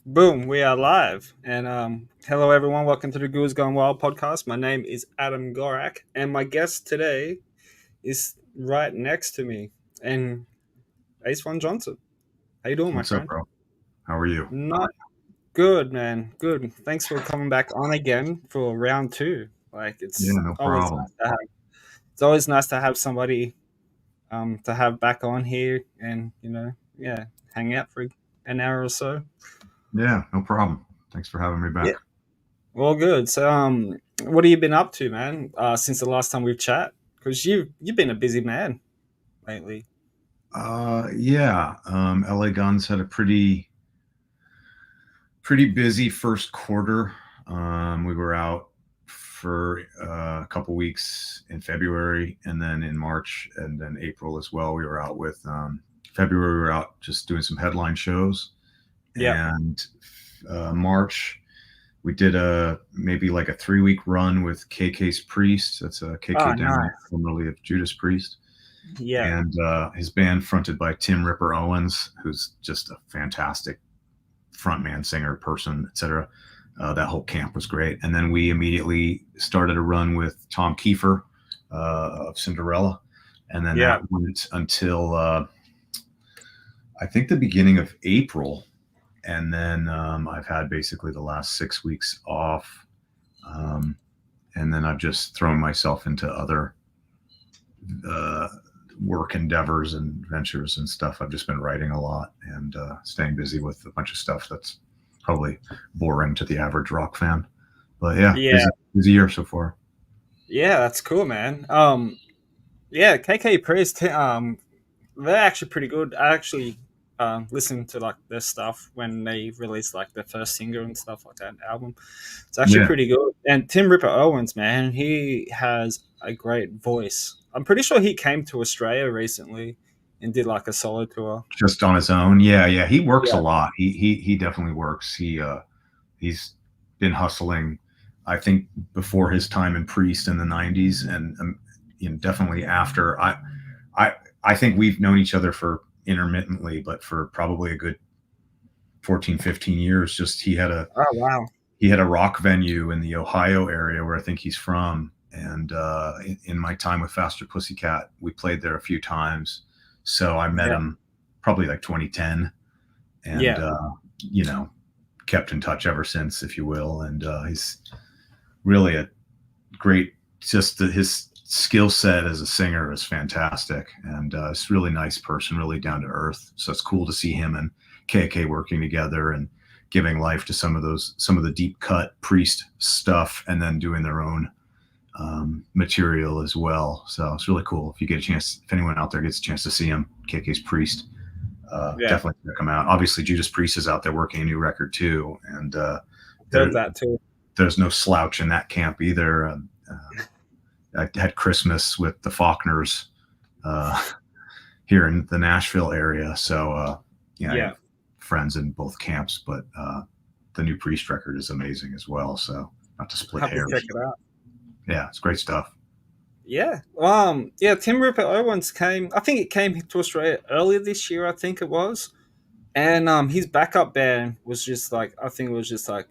Boom, we are live. And hello, everyone. Welcome to the Ghouls Gone Wild podcast. My name is Adam Gorak, and my guest today is right next to me, and Johnson. How you doing, my What's up, friend? bro? How are you? Not good, man. Good. Thanks for coming back on again for round two. Like Yeah, no problem. it's always nice to have somebody to have back on here, and yeah, hang out for an hour or so. Yeah, no problem. Thanks for having me Yeah. back. Well, good. So, what have you been up to, man? Since the last time we've chat, because you've been a busy man lately. Yeah, LA Guns had a pretty busy first quarter. We were out for a couple weeks in February, and then in March, and then April as well. We were out with February. We were out just doing some headline shows, Yeah. and March we did a maybe like a 3 week run with KK's Priest. That's a KK Oh, Down, nice. formerly of Judas Priest, Yeah. and his band fronted by Tim Ripper Owens, who's just a fantastic frontman, singer, person, etc. That whole camp was great. And then we immediately started a run with Tom Kiefer of Cinderella, and then Yeah. that went until I think the beginning of April. And then I've had basically the last 6 weeks off. Um, and then I've just thrown myself into other uh, work endeavors and ventures and stuff. I've just been writing a lot and staying busy with a bunch of stuff that's probably boring to the average rock fan. But yeah, Yeah. busy year so far. Yeah. That's cool, man. Yeah. KK Priest. They're actually pretty good. I actually listened to like their stuff when they released like their first single and stuff like that album. It's actually Yeah, pretty good. And Tim Ripper Owens, man, he has a great voice. I'm pretty sure he came to Australia recently and did like a solo tour. just on his own. Yeah, yeah, he works a Yeah. lot. He definitely works. He's been hustling. I think before his time in Priest in the '90s, and definitely after. I I think we've known each other for intermittently, but for probably a good 14, 15 years. Just Oh wow. he had a rock venue in the Ohio area where I think he's from. And in my time with Fasterpussycat, we played there a few times. So I met Yeah. him probably like 2010, and Yeah. you know, kept in touch ever since, if you will. And he's really a great. His skill set as a singer is fantastic, and he's a really nice person, really down to earth. So it's cool to see him and KK working together and giving life to some of the deep cut Priest stuff, and then doing their own material as well. So it's really cool. If you get a chance, if anyone out there gets a chance to see him, KK's Priest, Yeah. definitely check him out. Obviously, Judas Priest is out there working a new record too, and Heard there that too. there's no slouch in that camp either. I had Christmas with the Faulkners uh, here in the Nashville area, so I Yeah. have friends in both camps. But the new Priest record is amazing as well. So not to split Have to check hairs, it out. yeah, it's great stuff. Yeah. Yeah, Tim Ripper Owens came I think it came to Australia earlier this year, I think it was. And his backup band was just like I think it was just like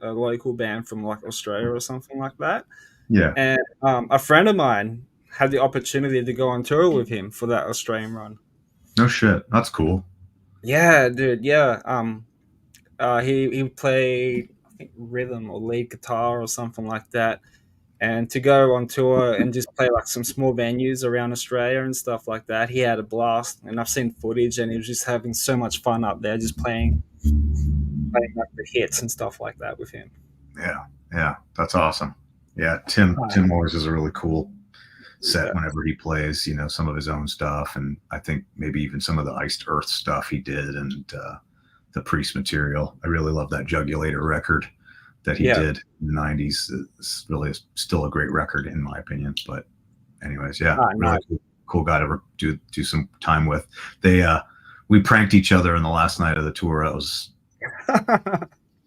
a local band from like Australia or something like that. Yeah, And a friend of mine had the opportunity to go on tour with him for that Australian run. no shit, that's cool. Yeah, dude. Yeah. He played I think rhythm or lead guitar or something like that. And to go on tour and just play like some small venues around Australia and stuff like that, he had a blast. And I've seen footage, and he was just having so much fun up there, just playing like the hits and stuff like that with him. Yeah, yeah, that's awesome. Yeah, Tim always is a really cool set Yeah. whenever he plays. Some of his own stuff, and I think maybe even some of the Iced Earth stuff he did, and the Priest material. I really love that Jugulator record that he Yeah. did in the '90s. It's really still a great record in my opinion. But anyways, yeah, Oh, really nice. cool guy to do some time with. They we pranked each other in the last night of the tour. That was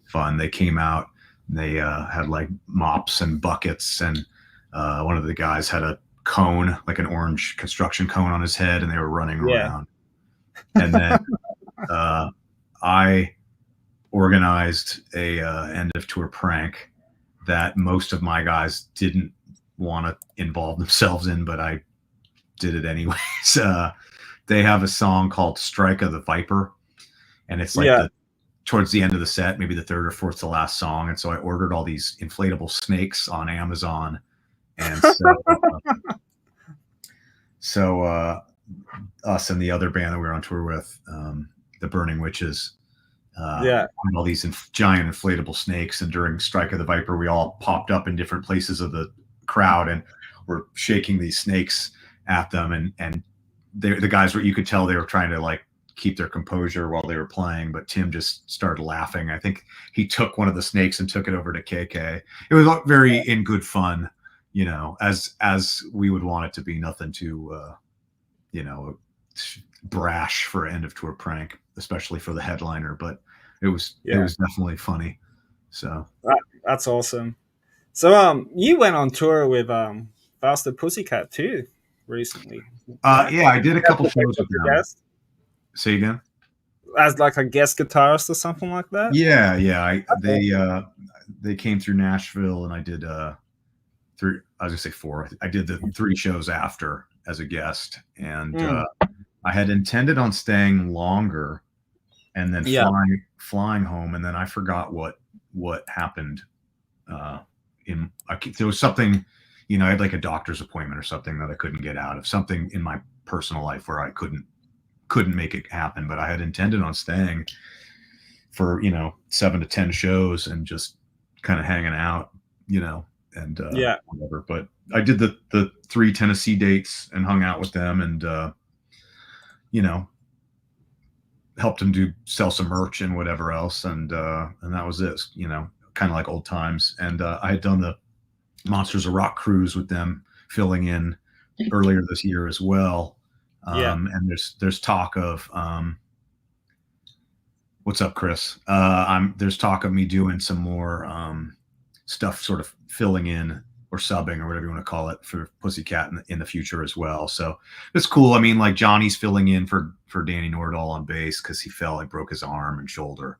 fun. They came out. They had like mops and buckets, and one of the guys had a cone, like an orange construction cone, on his head, and they were running Yeah. around. And then uh, I organized a end of tour prank that most of my guys didn't want to involve themselves in, but I did it anyways. They have a song called "Strike of the Viper," and it's like Yeah. the towards the end of the set, maybe the third or fourth to last song. And so I ordered all these inflatable snakes on Amazon, and so us and the other band that we were on tour with, the Burning Witches, Yeah. all these giant inflatable snakes. And during Strike of the Viper, we all popped up in different places of the crowd and were shaking these snakes at them. And the guys were, you could tell they were trying to like keep their composure while they were playing, but Tim just started laughing. I think he took one of the snakes and took it over to KK. It was very in good fun, you know, as we would want it to be. Nothing too, you know, brash for an end of tour prank, especially for the headliner. But it was definitely funny. So That's awesome. So you went on tour with Fasterpussycat too recently, right? yeah, I did a couple As shows with a them. guest, Say again. as like a guest guitarist or something like that. Yeah. Okay. They came through Nashville, and I did three. I was gonna say four. I did the three shows after as a guest, and Mm, I had intended on staying longer and then yeah. flying home, and then I forgot what happened. There was something, you know, I had like a doctor's appointment or something that I couldn't get out of, something in my personal life where I couldn't make it happen. But I had intended on staying for, you know, 7 to 10 shows and just kind of hanging out, you know, and Yeah. whatever. But I did the 3 Tennessee dates and hung out with them, and you know, helped them sell some merch and whatever else, and that was it, you know, kind of like old times. And I had done the Monsters of Rock cruise with them, filling in earlier this year as well. Yeah. And there's talk of what's up, Chris? There's talk of me doing some more stuff, sort of filling in or subbing or whatever you want to call it for Pussycat in the future as well. So it's cool. I mean, like Johnny's filling in for Danny Nordahl on bass because he fell, like broke his arm and shoulder.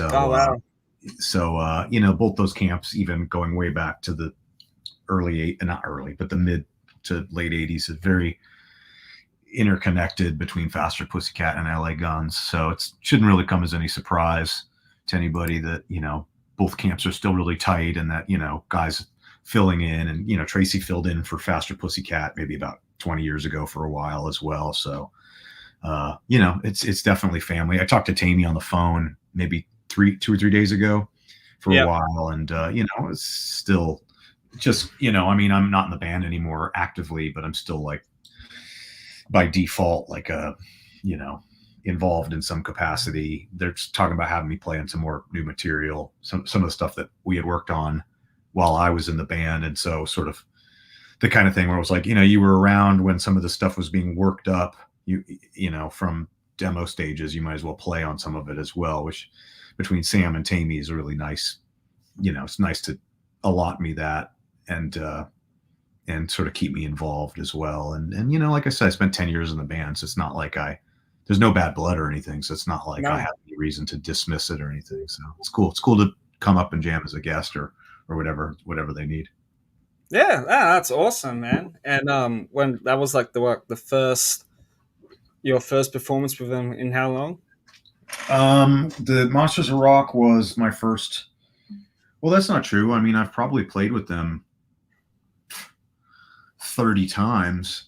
Oh So wow. you know, both those camps, even going way back to the not early, but the mid to late 80s, is very interconnected between Faster Pussycat and LA Guns. So it shouldn't really come as any surprise to anybody that, you know, both camps are still really tight, and that, you know, guys filling in, and, you know, Tracy filled in for Faster Pussycat maybe about 20 years ago for a while as well. So, you know, it's definitely family. I talked to Tammy on the phone maybe 2 or 3 days ago for a Yeah. while. And, you know, it's still just, you know, I mean, I'm not in the band anymore actively, but I'm still like by default, like you know, involved in some capacity. They're just talking about having me play on some more new material, some of the stuff that we had worked on while I was in the band. And so sort of the kind of thing where it was like, you know, you were around when some of the stuff was being worked up, you know, from demo stages, you might as well play on some of it as well, which between Sam and Tammy is really nice. You know, it's nice to allot me that, and sort of keep me involved as well. And you know, like I said, I spent 10 years in the band, so it's not like there's no bad blood or anything. So it's not like I No. have any reason to dismiss it or anything. So it's cool. It's cool to come up and jam as a guest or whatever they need. Yeah. That's awesome, man. And when that was like the first your first performance with them in how long? The Monsters of Rock was my first. Well, that's not true. I mean, I've probably played with them 30 times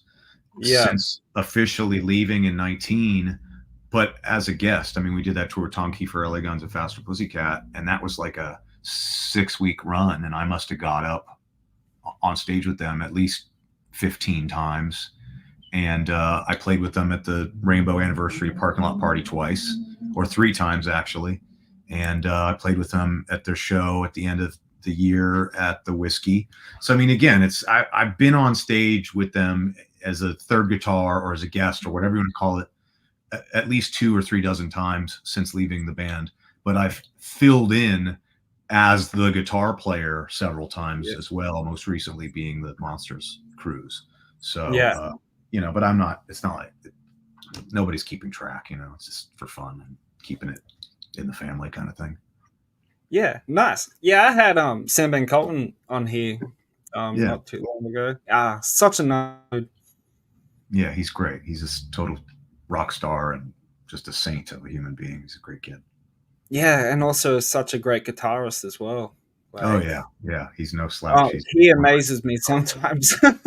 Yeah. since officially leaving in 19. But as a guest, I mean, we did that tour with Tom Kiefer, LA Guns, and Faster Pussycat, and that was like a 6-week run, and I must have got up on stage with them at least 15 times. And I played with them at the Rainbow Anniversary parking lot party twice, or 3 times actually. And I played with them at their show at the end of the year at the Whiskey. So I mean, again, I've been on stage with them as a third guitar or as a guest or whatever you want to call it at least 2 or 3 dozen times since leaving the band. But I've filled in as the guitar player several times Yeah. as well, most recently being the Monsters cruise. So, Yeah. you know, but I'm not, it's not like nobody's keeping track, you know, it's just for fun and keeping it in the family kind of thing. Yeah, nice. Yeah, I had Sam Ben Colton on here Yeah, not too long ago. Such a nice dude. yeah, he's great. He's a total rock star and just a saint of a human being. He's a great kid. Yeah, and also such a great guitarist as well. Oh Like, yeah, yeah. He's no slouch. He's he one of amazes me sometimes. yeah.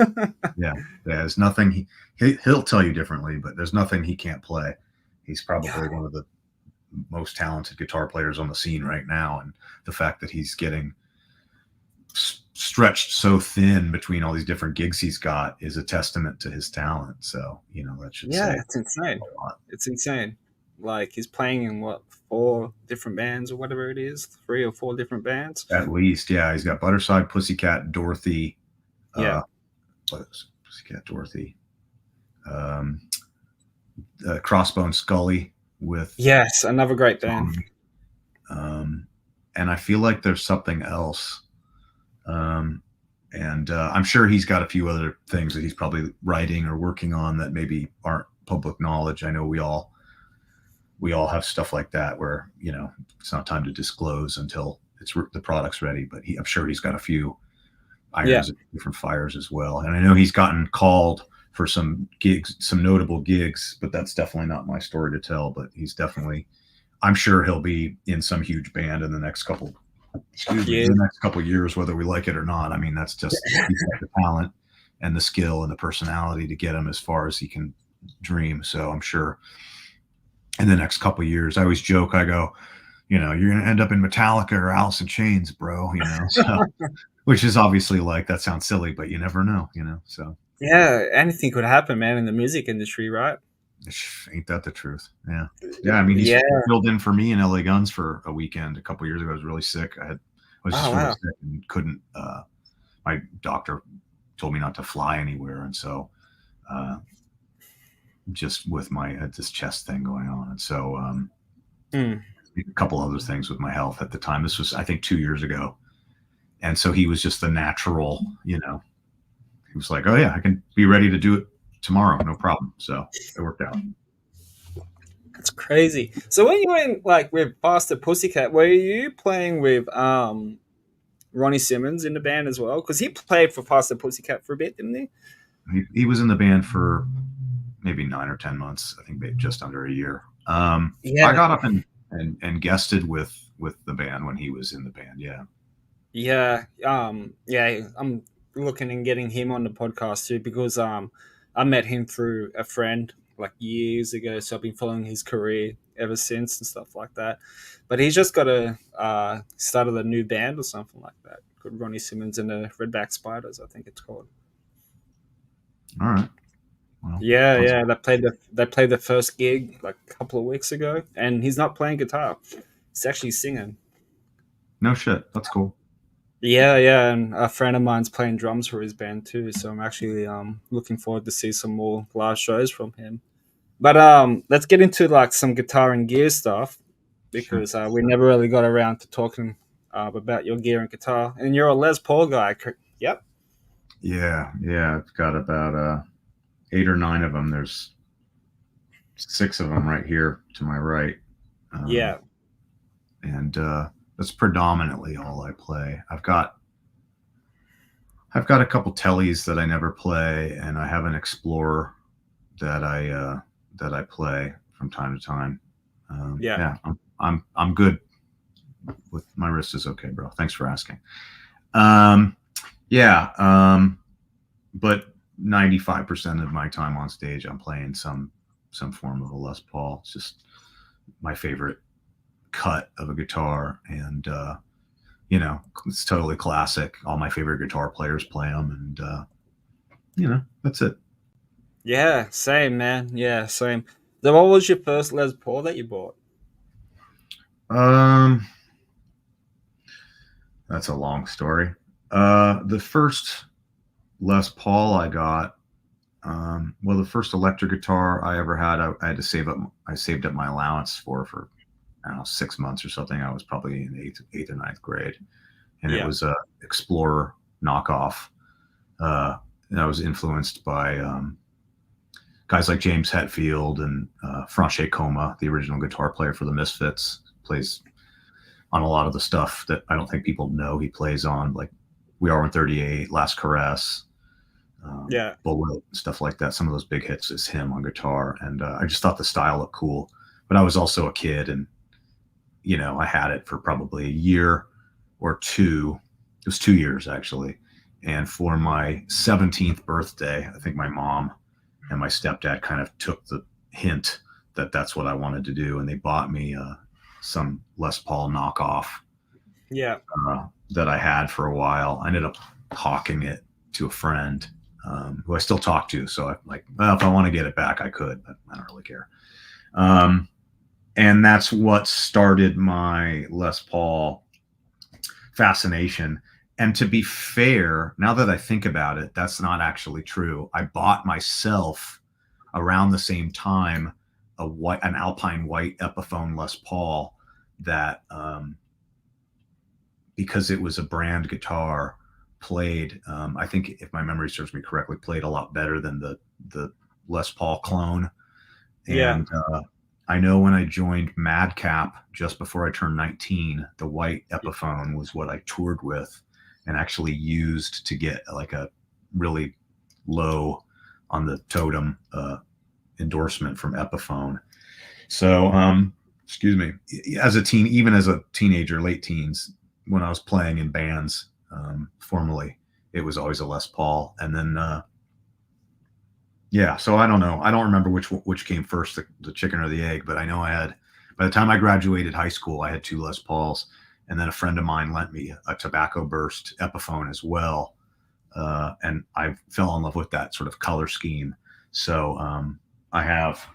Yeah, there's nothing he'll tell you differently, but there's nothing he can't play. He's Yeah, probably one of the most talented guitar players on the scene right now, and the fact that he's getting stretched so thin between all these different gigs he's got is a testament to his talent. So that should yeah, say it's insane. a lot. It's insane. Like he's playing in what, four different bands or whatever it is, three or four different bands. At least, yeah, he's got Butterside, Pussycat, Dorothy, Yeah. uh, Pussycat, Dorothy, um, Crossbone Scully with Yes, another great band. um, and I feel like there's something else. And I'm sure he's got a few other things that he's probably writing or working on that maybe aren't public knowledge. I know we all have stuff like that where it's not time to disclose until the product's ready. But I'm sure he's got a few Yeah. irons at different fires as well. And I know he's gotten called for some gigs, some notable gigs, but that's definitely not my story to tell. But I'm sure he'll be in some huge band in the next couple Yeah. the next couple of years, whether we like it or not. I mean, that's just he's got the talent and the skill and the personality to get him as far as he can dream. So I'm sure in the next couple of years, I always joke, I go, you're going to end up in Metallica or Alice in Chains, bro. So, which is obviously that sounds silly, but you never know. So Yeah, anything could happen, man, in the music industry, right? ain't that the truth? Yeah. Yeah. I mean, he's Yeah. filled in for me in LA Guns for a weekend a couple of years ago. I was really sick. I was just Oh really wow. sick and couldn't, my doctor told me not to fly anywhere. And so, just with this chest thing going on. And so, Mm. a couple other things with my health at the time. This was, I think, 2 years ago. And so he was just the natural, he was like, oh yeah, I can be ready to do it tomorrow. No problem. So it worked out. That's crazy. So when you went like with Fasterpussycat, were you playing with Ronnie Simmons in the band as well? Because he played for Fasterpussycat for a bit, didn't he? He was in the band for maybe 9 or 10 months. I think maybe just under a year. I Yeah. got up and guested with the band when he was in the band. Yeah. Yeah. Yeah. I'm looking and getting him on the podcast too because I met him through a friend like years ago, so I've been following his career ever since and stuff like that. But he's just got a started a new band or something like that called Ronnie Simmons and the Redback Spiders, I think it's called. All right. Well, Yeah, yeah, they played the first gig like a couple of weeks ago, and he's not playing guitar; he's actually singing. no shit. That's cool. Yeah, yeah, and a friend of mine's playing drums for his band too, so I'm actually looking forward to see some more live shows from him. But let's get into like some guitar and gear stuff Sure. because we never really got around to talking about your gear and guitar. And you're a Les Paul guy, yep. Yeah. Yeah. I've got about 8 or 9 of them. There's 6 of them right here to my right. Yeah, And that's predominantly all I play. I've got a couple tellies that I never play, and I have an Explorer that I play from time to time. yeah, Yeah, I'm good with my wrist is okay, bro. Thanks for asking. Um, yeah, but 95% of my time on stage, I'm playing some form of a Les Paul. It's just my favorite cut of a guitar, and it's totally classic. All my favorite guitar players play them, and that's it. yeah. Same, man. Yeah, same. So, what was your first Les Paul that you bought? Um, that's a long story. The first Les Paul I got, well, the first electric guitar I ever had, I had to save up. I saved up my allowance for I don't know 6 months or something. I was probably in eighth or ninth grade, and it Yeah, was a Explorer knockoff. And I was influenced by guys like James Hetfield and Franche Coma, the original guitar player for the Misfits, plays on a lot of the stuff that I don't think people know he plays on, like We Are 138, Last Caress, Yeah. Bullet, stuff like that. Some of those big hits is him on guitar, and I just thought the style looked cool. But I was also a kid, and I had it for probably a year or two. It was 2 years actually. And for my 17th birthday, I think my mom and my stepdad kind of took the hint that that's what I wanted to do, and they bought me some Les Paul knockoff Yeah. that I had for a while. I ended up hawking it to a friend who I still talk to. So I'm like, well, if I want to get it back, I could, but I don't really care. And that's what started my Les Paul fascination. And to be fair, now that I think about it, that's not actually true. I bought myself around the same time an Alpine White Epiphone Les Paul that, because it was a brand guitar, played, I think if my memory serves me correctly, played a lot better than the Les Paul clone. Yeah. And I know when I joined Madcap just before I turned 19, the white Epiphone was what I toured with and actually used to get like a really low on the totem endorsement from Epiphone. So, excuse me, even as a teenager, late teens, when I was playing in bands formally, it was always a Les Paul. And then, yeah, so I don't know. I don't remember which came first, the chicken or the egg, but I know by the time I graduated high school, I had two Les Pauls. And then a friend of mine lent me a Tobacco Burst Epiphone as well. And I fell in love with that sort of color scheme. So I have,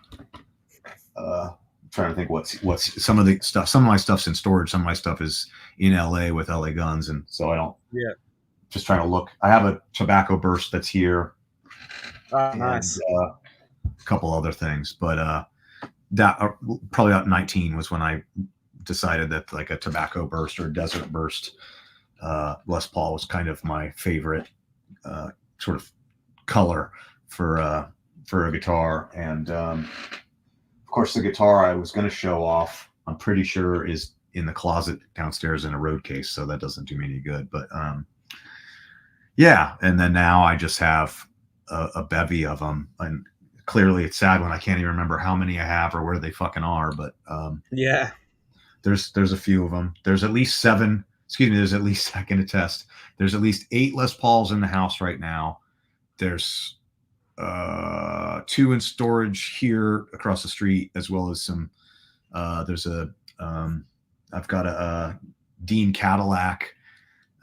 I'm trying to think what's some of the stuff. Some of my stuff's in storage. Some of my stuff is in LA with LA Guns. And so I don't, Yeah. just trying to look. I have a Tobacco Burst that's here Oh, and nice. a couple other things. But that probably about 19 was when I decided that like a Tobacco Burst or Desert Burst Les Paul was kind of my favorite sort of color for a guitar. And of course, the guitar I was going to show off, I'm pretty sure is in the closet downstairs in a road case, so that doesn't do me any good. But yeah, and then now I just have a bevy of them, and clearly it's sad when I can't even remember how many I have or where they fucking are. But Yeah. there's a few of them. There's at least seven. Excuse me. There's at least, I can attest. There's at least 8 Les Pauls in the house right now. There's 2 in storage here across the street, as well as some. There's I've got a Dean Cadillac.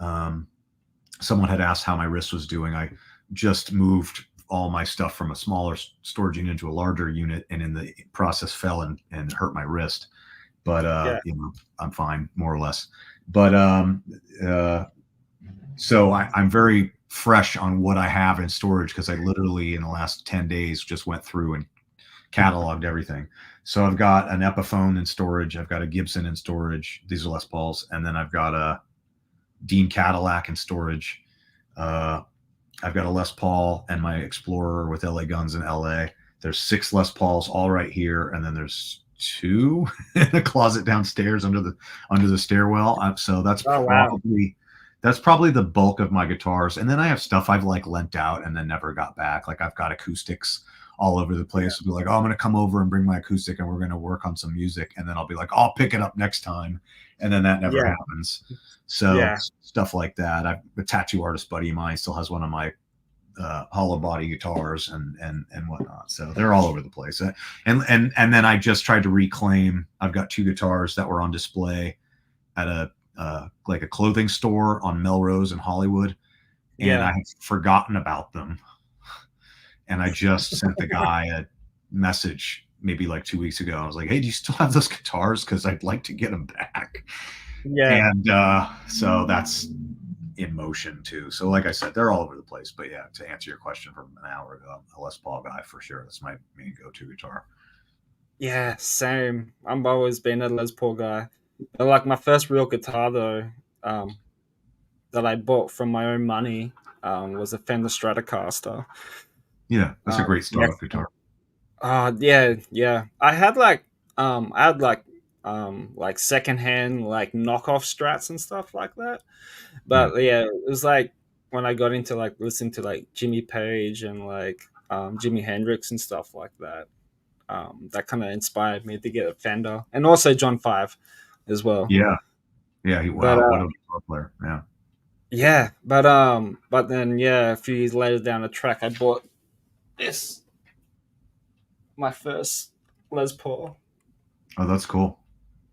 Someone had asked how my wrist was doing. I just moved all my stuff from a smaller storage unit into a larger unit, and in the process fell and hurt my wrist. But Yeah. I'm fine, more or less. But so I'm very fresh on what I have in storage, because I literally in the last 10 days just went through and cataloged everything. So I've got an Epiphone in storage. I've got a Gibson in storage. These are Les Pauls. And then I've got a Dean Cadillac in storage. I've got a Les Paul and my Explorer with LA Guns in LA. There's 6 Les Pauls all right here. And then there's 2 in the closet downstairs under the stairwell. So Oh, wow. that's probably the bulk of my guitars. And then I have stuff I've like lent out and then never got back. Like I've got acoustics all over the place. I'll be like, oh, I'm going to come over and bring my acoustic and we're going to work on some music. And then I'll be like, I'll pick it up next time. And then that never Yeah. happens. So Yeah. stuff like that. A tattoo artist buddy of mine still has one of my hollow body guitars and whatnot. So they're all over the place. And then I just tried to reclaim. I've got 2 guitars that were on display at a like a clothing store on Melrose in Hollywood, and I Yeah. had forgotten about them. And I just sent the guy a message maybe like 2 weeks ago. I was like, "Hey, do you still have those guitars? Because I'd like to get them back." Yeah. And so that's in motion too. So like I said, they're all over the place. But yeah, to answer your question from an hour ago, a Les Paul guy for sure. That's my main go-to guitar. Yeah. Same. I've always been a Les Paul guy. But like my first real guitar though, um, that I bought from my own money, was a Fender Stratocaster. Yeah, that's a great Yeah. startup guitar. Yeah, yeah. I had like like secondhand, like knockoff strats and stuff like that. Hmm. But yeah, it was like when I got into like listening to like Jimmy Page and like Jimi Hendrix and stuff like that. That kind of inspired me to get a Fender, and also John Five as well. Yeah, yeah. But Wow, what a guitar player. Yeah. yeah, but then yeah, a few years later down the track, I bought this, my first Les Paul. Oh, that's cool.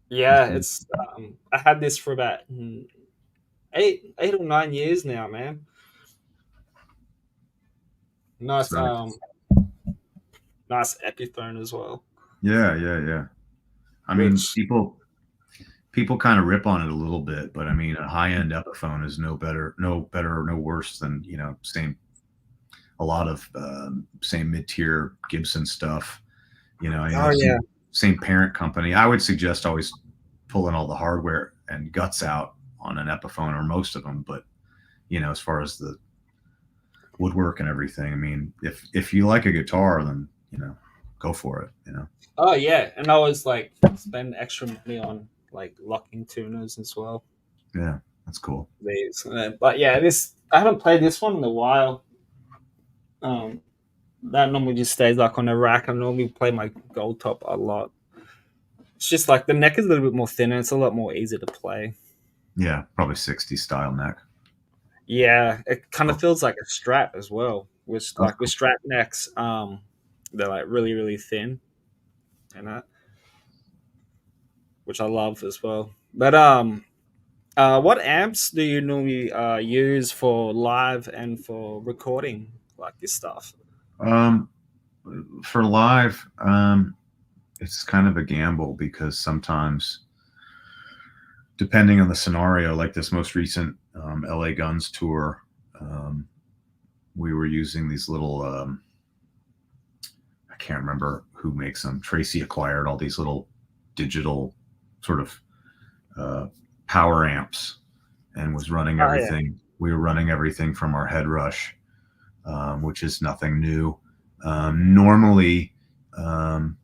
That's Yeah, cool. it's I had this for about 8 or 9 years now, man. It's Nice, very. nice Epiphone as well. Yeah, yeah, yeah. I mean, Which people kind of rip on it a little bit, but I mean, a high end Epiphone is no worse than same a lot of same mid tier Gibson stuff. oh yeah, Same parent company. I would suggest always pulling all the hardware and guts out on an Epiphone or most of them, but as far as the woodwork and everything, I mean, if you like a guitar, then go for it. oh yeah, and I always like spend extra money on like locking tuners as well. Yeah, that's cool. These, but yeah, this I haven't played this one in a while. Um, that normally just stays like on the rack. I normally play my gold top a lot. It's just like the neck is a little bit more thinner. It's a lot more easy to play. Yeah, probably 60 style neck. Yeah, it kind of Oh, feels like a Strat as well. With that's like with cool. Strat necks, they're like really really thin, and that which I love as well. But what amps do you normally use for live and for recording like this stuff? Um, for live, it's kind of a gamble because sometimes, depending on the scenario, like this most recent LA Guns tour, um, we were using these little, I can't remember who makes them. Tracy acquired all these little digital sort of uh, power amps and was running Oh yeah, everything. We were running everything from our head rush, which is nothing new. Normally, um,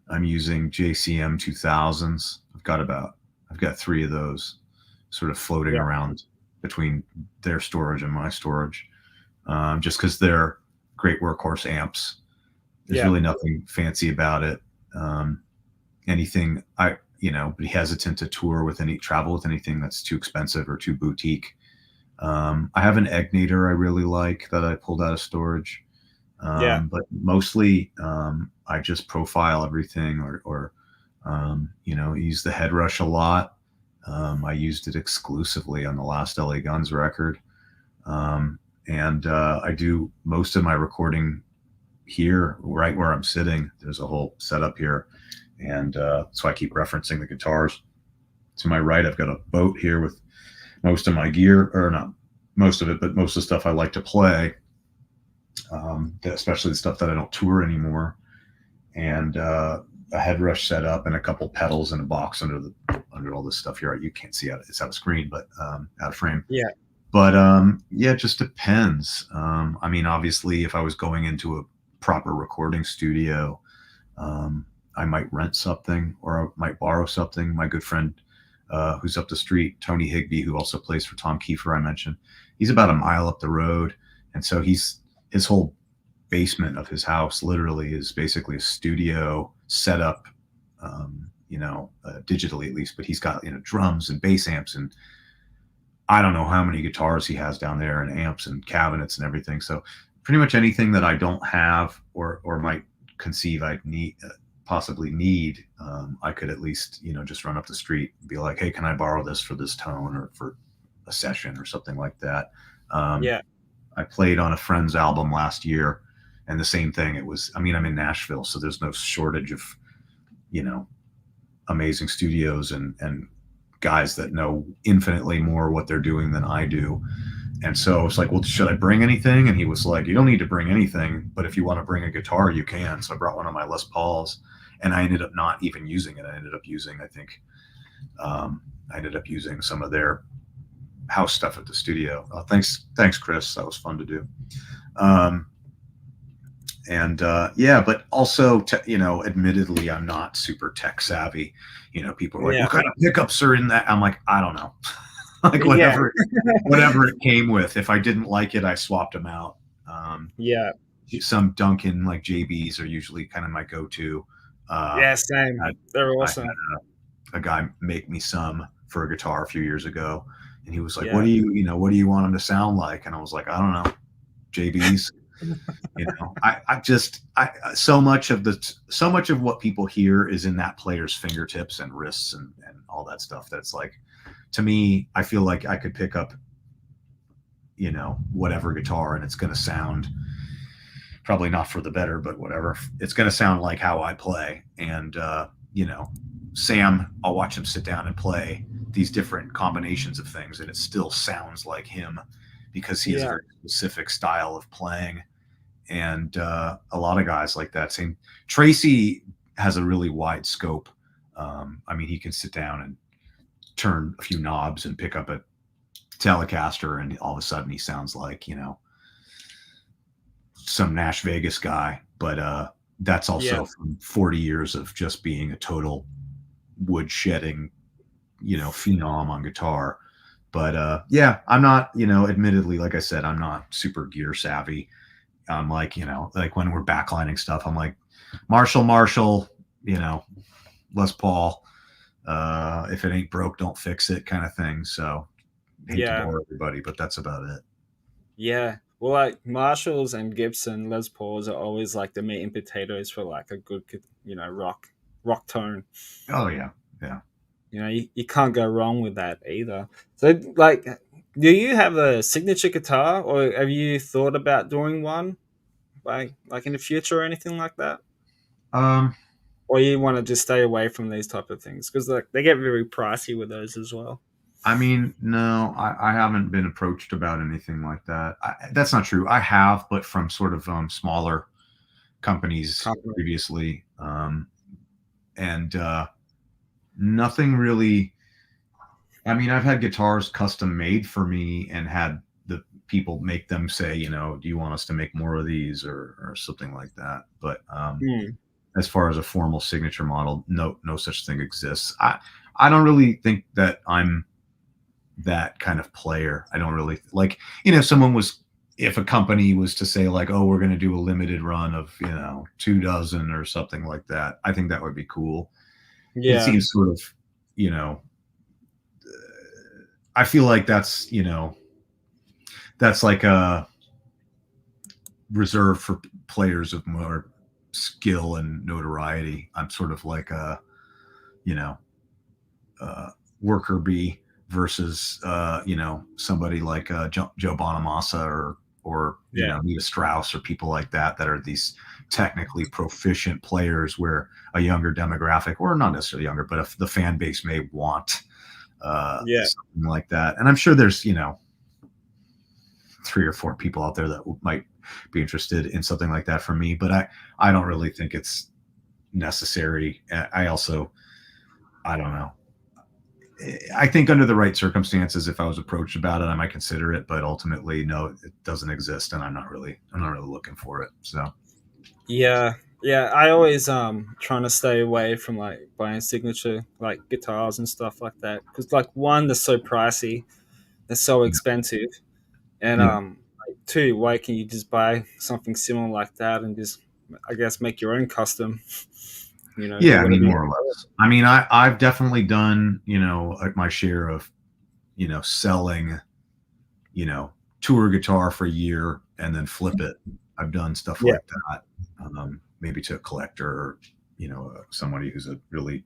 I'm using JCM 2000s. I've got three of those sort of floating yeah, around between their storage and my storage, just because they're great workhorse amps. There's yeah, really nothing fancy about it. Um, Anything be hesitant to travel with anything that's too expensive or too boutique. I have an Egnator I really like that I pulled out of storage. yeah, But mostly I just profile everything or use the head rush a lot. I used it exclusively on the last LA Guns record. And I do most of my recording here, right where I'm sitting. There's a whole setup here. And so I keep referencing the guitars. To my right, I've got a boat here with most of my gear, or not most of it, but most of the stuff I like to play, especially the stuff that I don't tour anymore. And a head rush setup and a couple pedals and a box under all this stuff here. You can't see it's out of screen, but out of frame. yeah, But yeah, it just depends. I mean, obviously, if I was going into a proper recording studio, I might rent something or I might borrow something. My good friend who's up the street, Tony Higbee, who also plays for Tom Kiefer, I mentioned, he's about a mile up the road. And so his whole basement of his house literally is basically a studio set up, digitally at least, but he's got, drums and bass amps and I don't know how many guitars he has down there and amps and cabinets and everything. So pretty much anything that I don't have or might conceive I'd possibly need, I could at least, just run up the street and be like, hey, can I borrow this for this tone or for a session or something like that? Um, yeah, I played on a friend's album last year and the same thing. I'm in Nashville, so there's no shortage of, you know, amazing studios and guys that know infinitely more what they're doing than I do. And so it's like, well, should I bring anything? And he was like, you don't need to bring anything, but if you want to bring a guitar, you can. So I brought one of my Les Pauls and I ended up not even using it. I ended up using, some of their house stuff at the studio. Thanks, Chris. That was fun to do. Um, And yeah, but also, admittedly, I'm not super tech savvy. People are like, Yeah, "What kind of pickups are in that?" I'm like, I don't know, like yeah, whatever it came with. If I didn't like it, I swapped them out. Um, yeah, some Duncan like JBs are usually kind of my go-to. yeah. I, Same. They're I had awesome. a guy make me some for a guitar a few years ago, and he was like, Yeah, what do you want them to sound like?" And I was like, I don't know, JBs. I just so much of what people hear is in that player's fingertips and wrists and all that stuff. That's like, to me, I feel like I could pick up whatever guitar, and it's going to sound probably not for the better, but whatever. It's going to sound like how I play. And, Sam, I'll watch him sit down and play these different combinations of things, and it still sounds like him because he has a yeah, very specific style of playing. And a lot of guys like that. Same Tracy has a really wide scope. I mean, he can sit down and turn a few knobs and pick up a Telecaster, and all of a sudden he sounds like some Nash Vegas guy, but that's yeah, also from 40 years of just being a total wood shedding, phenom on guitar. But yeah, I'm not, admittedly, like I said, I'm not super gear savvy. I'm like, like when we're backlining stuff, I'm like, Marshall, Les Paul. If it ain't broke, don't fix it, kind of thing. So hate to yeah, bore everybody, but that's about it. yeah. Well, like Marshalls and Gibson Les Pauls are always like the meat and potatoes for like a good, rock tone. Oh yeah, yeah. You can't go wrong with that either. So, like, do you have a signature guitar, or have you thought about doing one, like in the future or anything like that? Um, Or you want to just stay away from these type of things because like they get very pricey with those as well. I mean, no, I haven't been approached about anything like that. That's not true. I have, but from sort of smaller companies Company. previously, and nothing really. I mean, I've had guitars custom made for me and had the people make them say, do you want us to make more of these or something like that. But Hmm. as far as a formal signature model, no such thing exists. I don't really think that I'm that kind of player. I don't really like, if a company was to say like, oh, we're going to do a limited run of, 2 dozen or something like that, I think that would be cool. It Yeah, seems sort of, you know, I feel like that's like a reserved for players of more skill and notoriety. I'm sort of like a, you know, worker bee versus somebody like Joe Bonamassa or yeah, Nita Strauss or people like that are these technically proficient players where a younger demographic, or not necessarily younger, but if the fan base may want yeah, something like that. And I'm sure there's 3 or 4 people out there that might be interested in something like that for me, but I don't really think it's necessary. I don't know. I think under the right circumstances, if I was approached about it, I might consider it. But ultimately, no, it doesn't exist, and I'm not really looking for it. So yeah, yeah. I always trying to stay away from like buying signature like guitars and stuff like that because like one, they're so pricey, they're so expensive, and yeah, like, two, why can you just buy something similar like that and just I guess make your own custom, do yeah. I mean, whatever you more or want. less. I mean, I've definitely done like my share of selling tour guitar for a year and then flip it. I've done stuff Yeah, like that. Maybe to a collector or somebody who's a really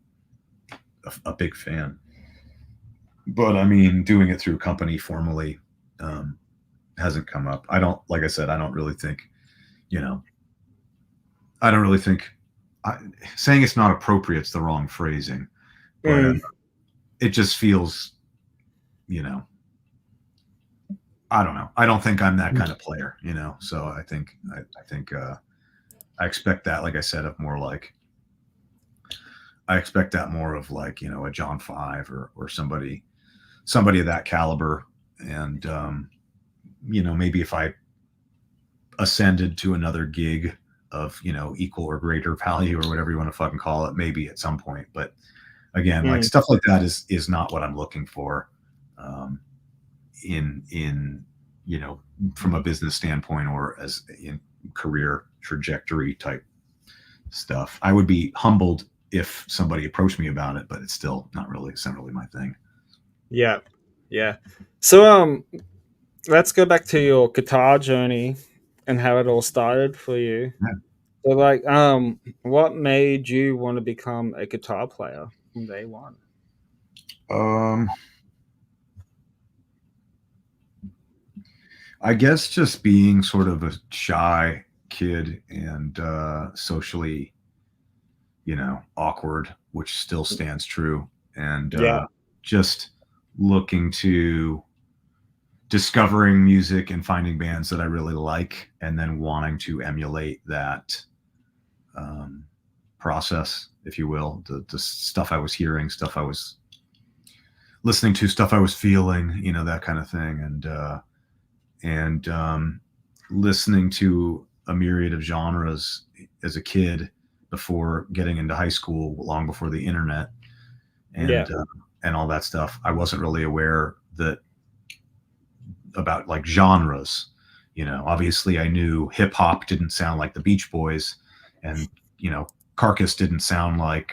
a big fan. But I mean, doing it through a company formally um, hasn't come up. I don't, like I said, you know, I don't really think I, saying it's not appropriate is the wrong phrasing, but mm, it just feels, you know, I don't know. I don't think I'm that kind of player. So I think I expect that, like I said, of more like I expect that more of like a John Five or somebody of that caliber, and maybe if I ascended to another gig, of, equal or greater value or whatever you want to fucking call it, maybe at some point. But again, like Mm. stuff like that is not what I'm looking for, um, in from a business standpoint or as in career trajectory type stuff. I would be humbled if somebody approached me about it, but it's not really my thing. Yeah, yeah. So let's go back to your guitar journey and how it all started for you. So like what made you want to become a guitar player from day one? Um, I guess just being sort of a shy kid and socially, awkward, which still stands true, and Yeah, just looking to discovering music and finding bands that I really like, and then wanting to emulate that um, process, if you will, the stuff I was hearing, stuff I was listening to, stuff I was feeling, that kind of thing, and listening to a myriad of genres as a kid before getting into high school, long before the internet yeah, and all that stuff. I wasn't really aware that about like genres. Obviously I knew hip hop didn't sound like the Beach Boys, and Carcass didn't sound like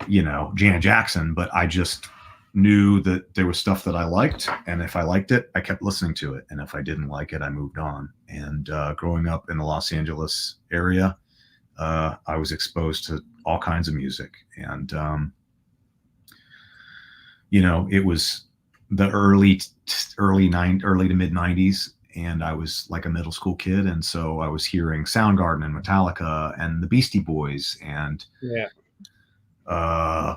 Janet Jackson, but I just knew that there was stuff that I liked, and if I liked it, I kept listening to it, and if I didn't like it, I moved on. And growing up in the Los Angeles area, I was exposed to all kinds of music, and it was the early to mid '90s, and I was like a middle school kid, and so I was hearing Soundgarden and Metallica and the Beastie Boys yeah. uh,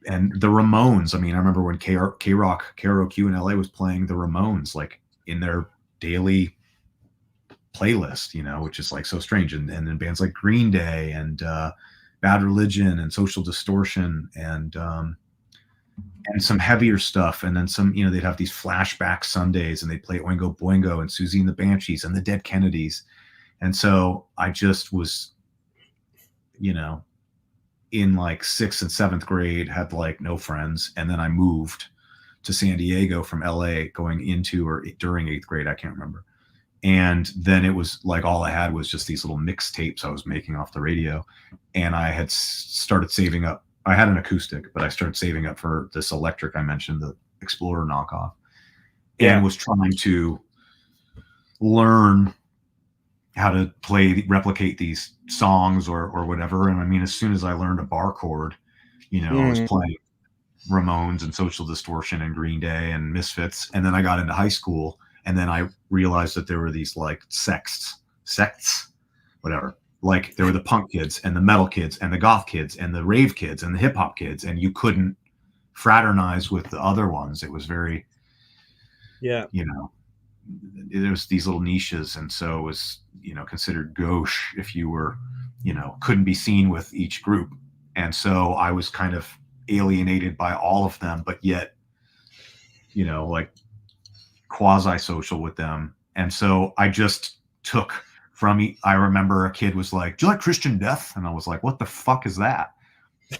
and the Ramones. I mean, I remember when K-Rock, KROQ in LA was playing the Ramones like in their daily playlist, which is like so strange. And then bands like Green Day and Bad Religion and Social Distortion and some heavier stuff. And then some, they'd have these flashback Sundays and they'd play Oingo Boingo and Susie and the Banshees and the Dead Kennedys. And so I just was, in like sixth and seventh grade, had like no friends. And then I moved to San Diego from LA going into or during eighth grade. I can't remember. And then it was like all I had was just these little mixtapes I was making off the radio. And I had started saving up. I had an acoustic, but I started saving up for this electric I mentioned, the Explorer knockoff, and Yeah. was trying to learn how to replicate these songs or whatever. And I mean, as soon as I learned a bar chord, I was Mm. playing Ramones and Social Distortion and Green Day and Misfits. And then I got into high school, and then I realized that there were these like sects, whatever. Like there were the punk kids and the metal kids and the goth kids and the rave kids and the hip hop kids, and you couldn't fraternize with the other ones. It was very, Yeah. there's these little niches, and so it was considered gauche if you were couldn't be seen with each group. And so I was kind of alienated by all of them, but yet like quasi social with them. And so I just took from I remember a kid was like, do you like Christian Death? And I was like, what the fuck is that?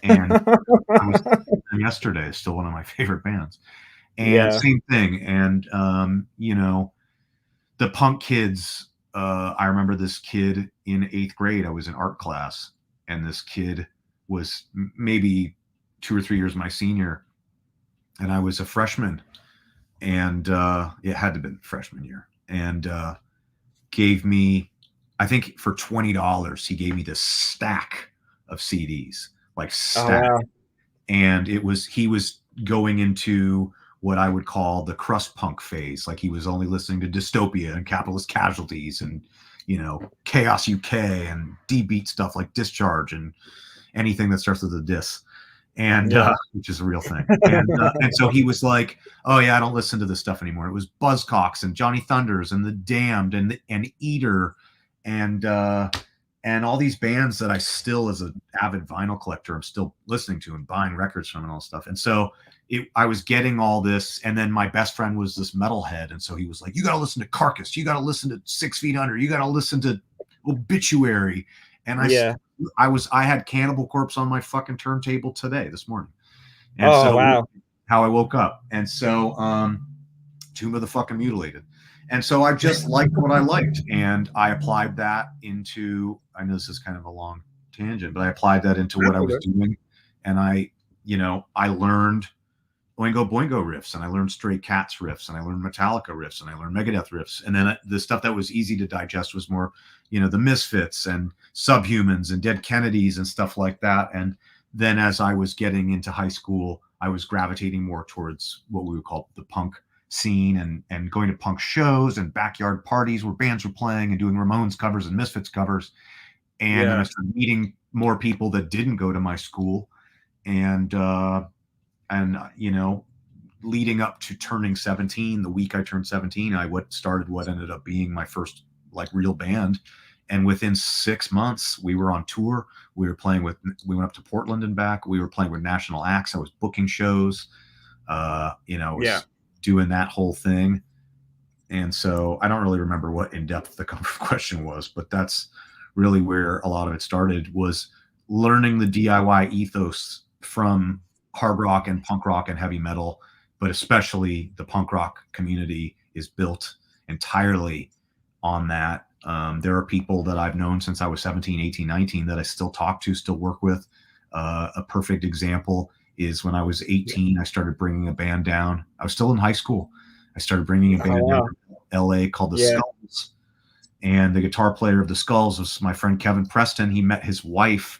And I was yesterday, still one of my favorite bands. And Yeah. same thing. And the punk kids, I remember this kid in eighth grade. I was in art class, and this kid was maybe 2 or 3 years my senior, and I was a freshman, and it had to have been freshman year, and gave me, I think for $20, he gave me this stack of CDs, like Oh stack, wow. and he was going into what I would call the crust punk phase. Like he was only listening to Dystopia and Capitalist Casualties and, Chaos UK and D-beat stuff like Discharge and anything that starts with a dis, and Yeah. which is a real thing. And so he was like, "Oh yeah, I don't listen to this stuff anymore." It was Buzzcocks and Johnny Thunders and the Damned and Eater and all these bands that I still, as an avid vinyl collector, I'm still listening to and buying records from and all stuff. And so I was getting all this, and then my best friend was this metalhead, and so he was like, "You got to listen to Carcass, you got to listen to 6 Feet Under, you got to listen to Obituary, and Yeah. I had Cannibal Corpse on my fucking turntable this morning, and Oh so wow. how I woke up, and so Tomb of the fucking Mutilated. And so I just liked what I liked. And I applied that into, I know this is kind of a long tangent, but I applied that into what That's I all was good. doing. And I learned Oingo Boingo riffs, and I learned Stray Cats riffs, and I learned Metallica riffs, and I learned Megadeth riffs. And then the stuff that was easy to digest was more, the Misfits and Subhumans and Dead Kennedys and stuff like that. And then as I was getting into high school, I was gravitating more towards what we would call the punk scene, and going to punk shows and backyard parties where bands were playing and doing Ramones covers and Misfits covers. And then I Yeah. started meeting more people that didn't go to my school. And leading up to turning 17, the week I turned 17, I started what ended up being my first like real band. And within 6 months, we were on tour. We went up to Portland and back. We were playing with national acts. I was booking shows. I Yeah. was doing that whole thing. And so I don't really remember what in depth the question was, but that's really where a lot of it started, was learning the DIY ethos from hard rock and punk rock and heavy metal, but especially the punk rock community is built entirely on that. There are people that I've known since I was 17, 18, 19 that I still talk to, still work with. A perfect example is when I was 18, I started bringing a band down. I was still in high school. I started bringing a Oh band down wow. to LA called the Yeah. Skulls. And the guitar player of the Skulls was my friend Kevin Preston. He met his wife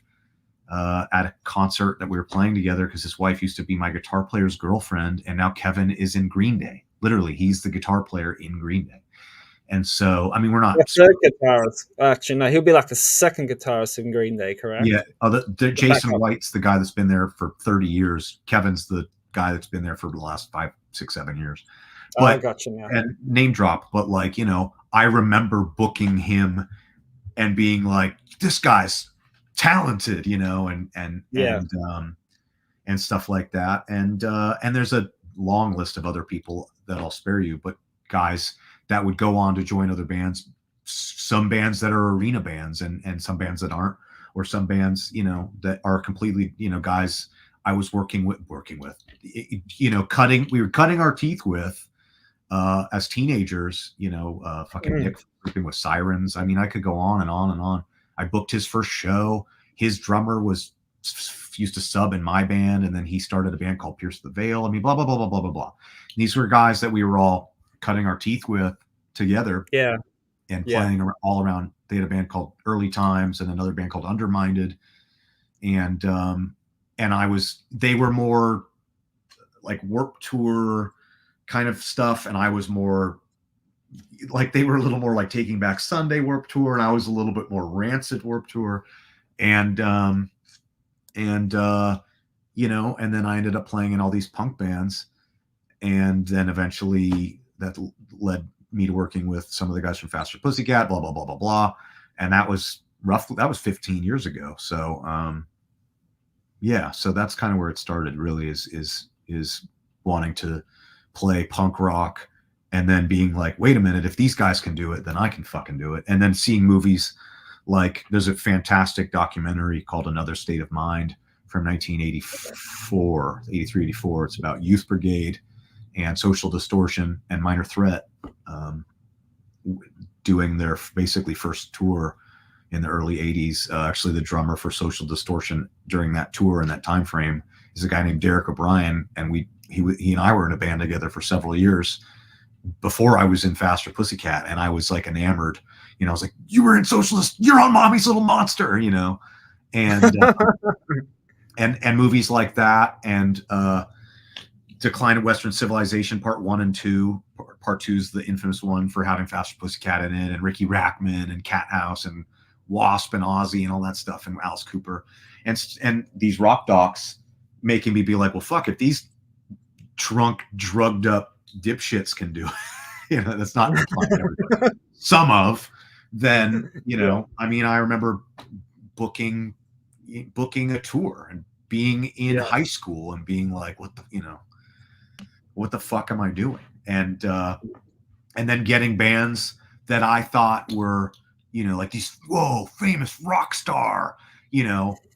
at a concert that we were playing together, because his wife used to be my guitar player's girlfriend. And now Kevin is in Green Day. Literally, he's the guitar player in Green Day. And so, I mean, we're The not third super. guitarist. Actually, no, he'll be like the second guitarist in Green Day, Yeah. correct? The Jason backup. White's the guy that's been there for 30 years. Kevin's the guy that's been there for the last 5, 6, 7 years. I But, got you now. and name drop, but like, I remember booking him and being like, this guy's talented, Yeah. and stuff like that. And there's a long list of other people that I'll spare you, but guys that would go on to join other bands, some bands that are arena bands, and some bands that aren't, or some bands, that are completely, guys I was working with, we were cutting our teeth with, as teenagers, fucking Mm. Nick sleeping with Sirens. I mean, I could go on and on and on. I booked his first show. His drummer used to sub in my band, and then he started a band called Pierce the Veil. I mean, blah blah blah blah blah blah blah. These were guys that we were all cutting our teeth with together Yeah. and Yeah. playing all around. They had a band called Early Times and another band called Underminded, and they were more like Warped Tour kind of stuff, and I was more like, they were a little more like Taking Back Sunday Warped Tour, and I was a little bit more Rancid Warped Tour, and and then I ended up playing in all these punk bands, and then eventually that led me to working with some of the guys from Fasterpussycat, blah blah blah blah blah, and that was 15 years ago. So yeah, so that's kind of where it started. Really, is wanting to play punk rock, and then being like, wait a minute, if these guys can do it, then I can fucking do it. And then seeing movies like, there's a fantastic documentary called Another State of Mind from 1984, 83, 84. It's about Youth Brigade and Social Distortion and Minor Threat, doing their basically first tour in the early 80s. Actually, the drummer for Social Distortion during that tour in that time frame is a guy named Derek O'Brien, and he and I were in a band together for several years before I was in Fasterpussycat, and I was like enamored. I was like, you were in Socialist, you're on Mommy's Little Monster, and and movies like that, and Decline of Western Civilization Part 1 and 2. Part 2 is the infamous one for having Fasterpussycat in it, and Ricky Rackman and Cat House and Wasp and Ozzy and all that stuff, and Alice Cooper, and these rock docs making me be like, well, fuck, if these drunk, drugged up dipshits can do it, that's not implying everybody. Some of, then, Yeah. I mean, I remember booking a tour and being in Yeah. high school and being like, what the fuck am I doing? And then getting bands that I thought were, like these, whoa, famous rock star,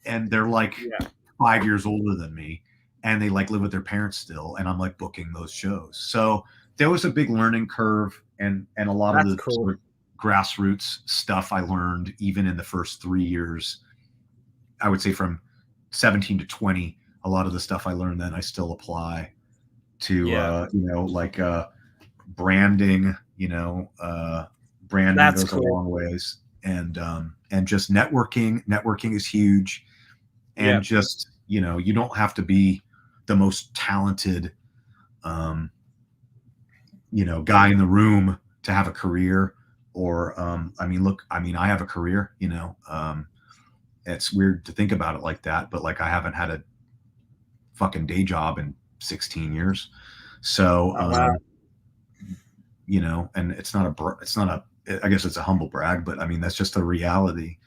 and they're like Yeah. 5 years older than me, and they like live with their parents still, and I'm like booking those shows. So there was a big learning curve, and a lot of That's the cool. sort of grassroots stuff I learned even in the first 3 years. I would say from 17 to 20, a lot of the stuff I learned then I still apply to Yeah. like branding. Branding That's goes a cool. long ways, and just networking is huge. And Yeah. just you don't have to be the most talented um guy in the room to have a career. Or I mean, look, I mean, I have a career. It's weird to think about it like that, but like I haven't had a fucking day job in 16 years. So Oh, wow. and it's not a, I guess it's a humble brag, but I mean that's just a reality.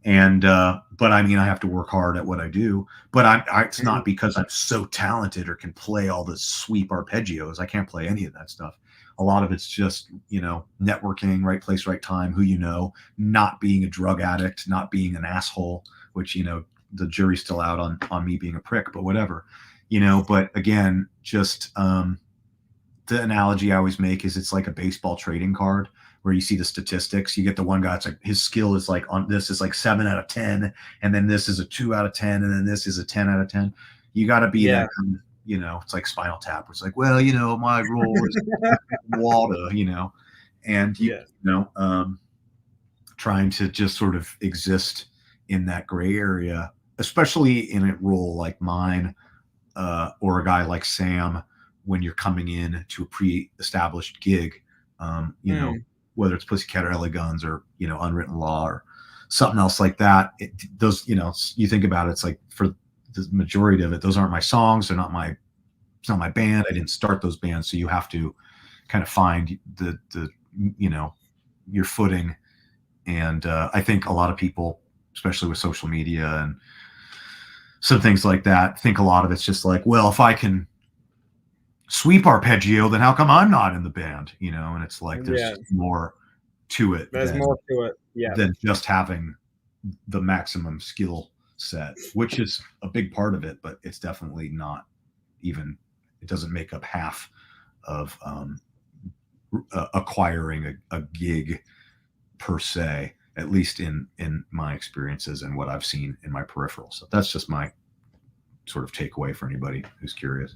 And but I mean I have to work hard at what I do, but it's Mhm. not because I'm so talented or can play all the sweep arpeggios. I can't play any of that stuff. A lot of it's just networking, right place, right time, who not being a drug addict, not being an asshole, which the jury's still out on me being a prick, but whatever. But again, just the analogy I always make is it's like a baseball trading card where you see the statistics. You get the one guy, it's like his skill is like on this is like 7 out of 10, and then this is a 2 out of 10, and then this is a 10 out of 10. You got to be Yeah. that kind of, it's like Spinal Tap. It's like, well, my role is water, and Yeah. trying to just sort of exist in that gray area, especially in a role like mine, or a guy like Sam, when you're coming in to a pre-established gig, Mm. whether it's Pussycat or laguns or Unwritten Law or something else like that. Those you think about it, it's like for the majority of it, those aren't my songs. They're not my. It's not my band. I didn't start those bands, so you have to kind of find the your footing. And I think a lot of people, especially with social media and some things like that, think a lot of it's just like, well, if I can sweep arpeggio, then how come I'm not in the band? And it's like there's Yeah. just more to it There's more to it. Yeah. than just having the maximum skill set, which is a big part of it, but it's definitely not even. It doesn't make up half of acquiring a gig per se, at least in my experiences and what I've seen in my peripheral. So that's just my sort of takeaway for anybody who's curious.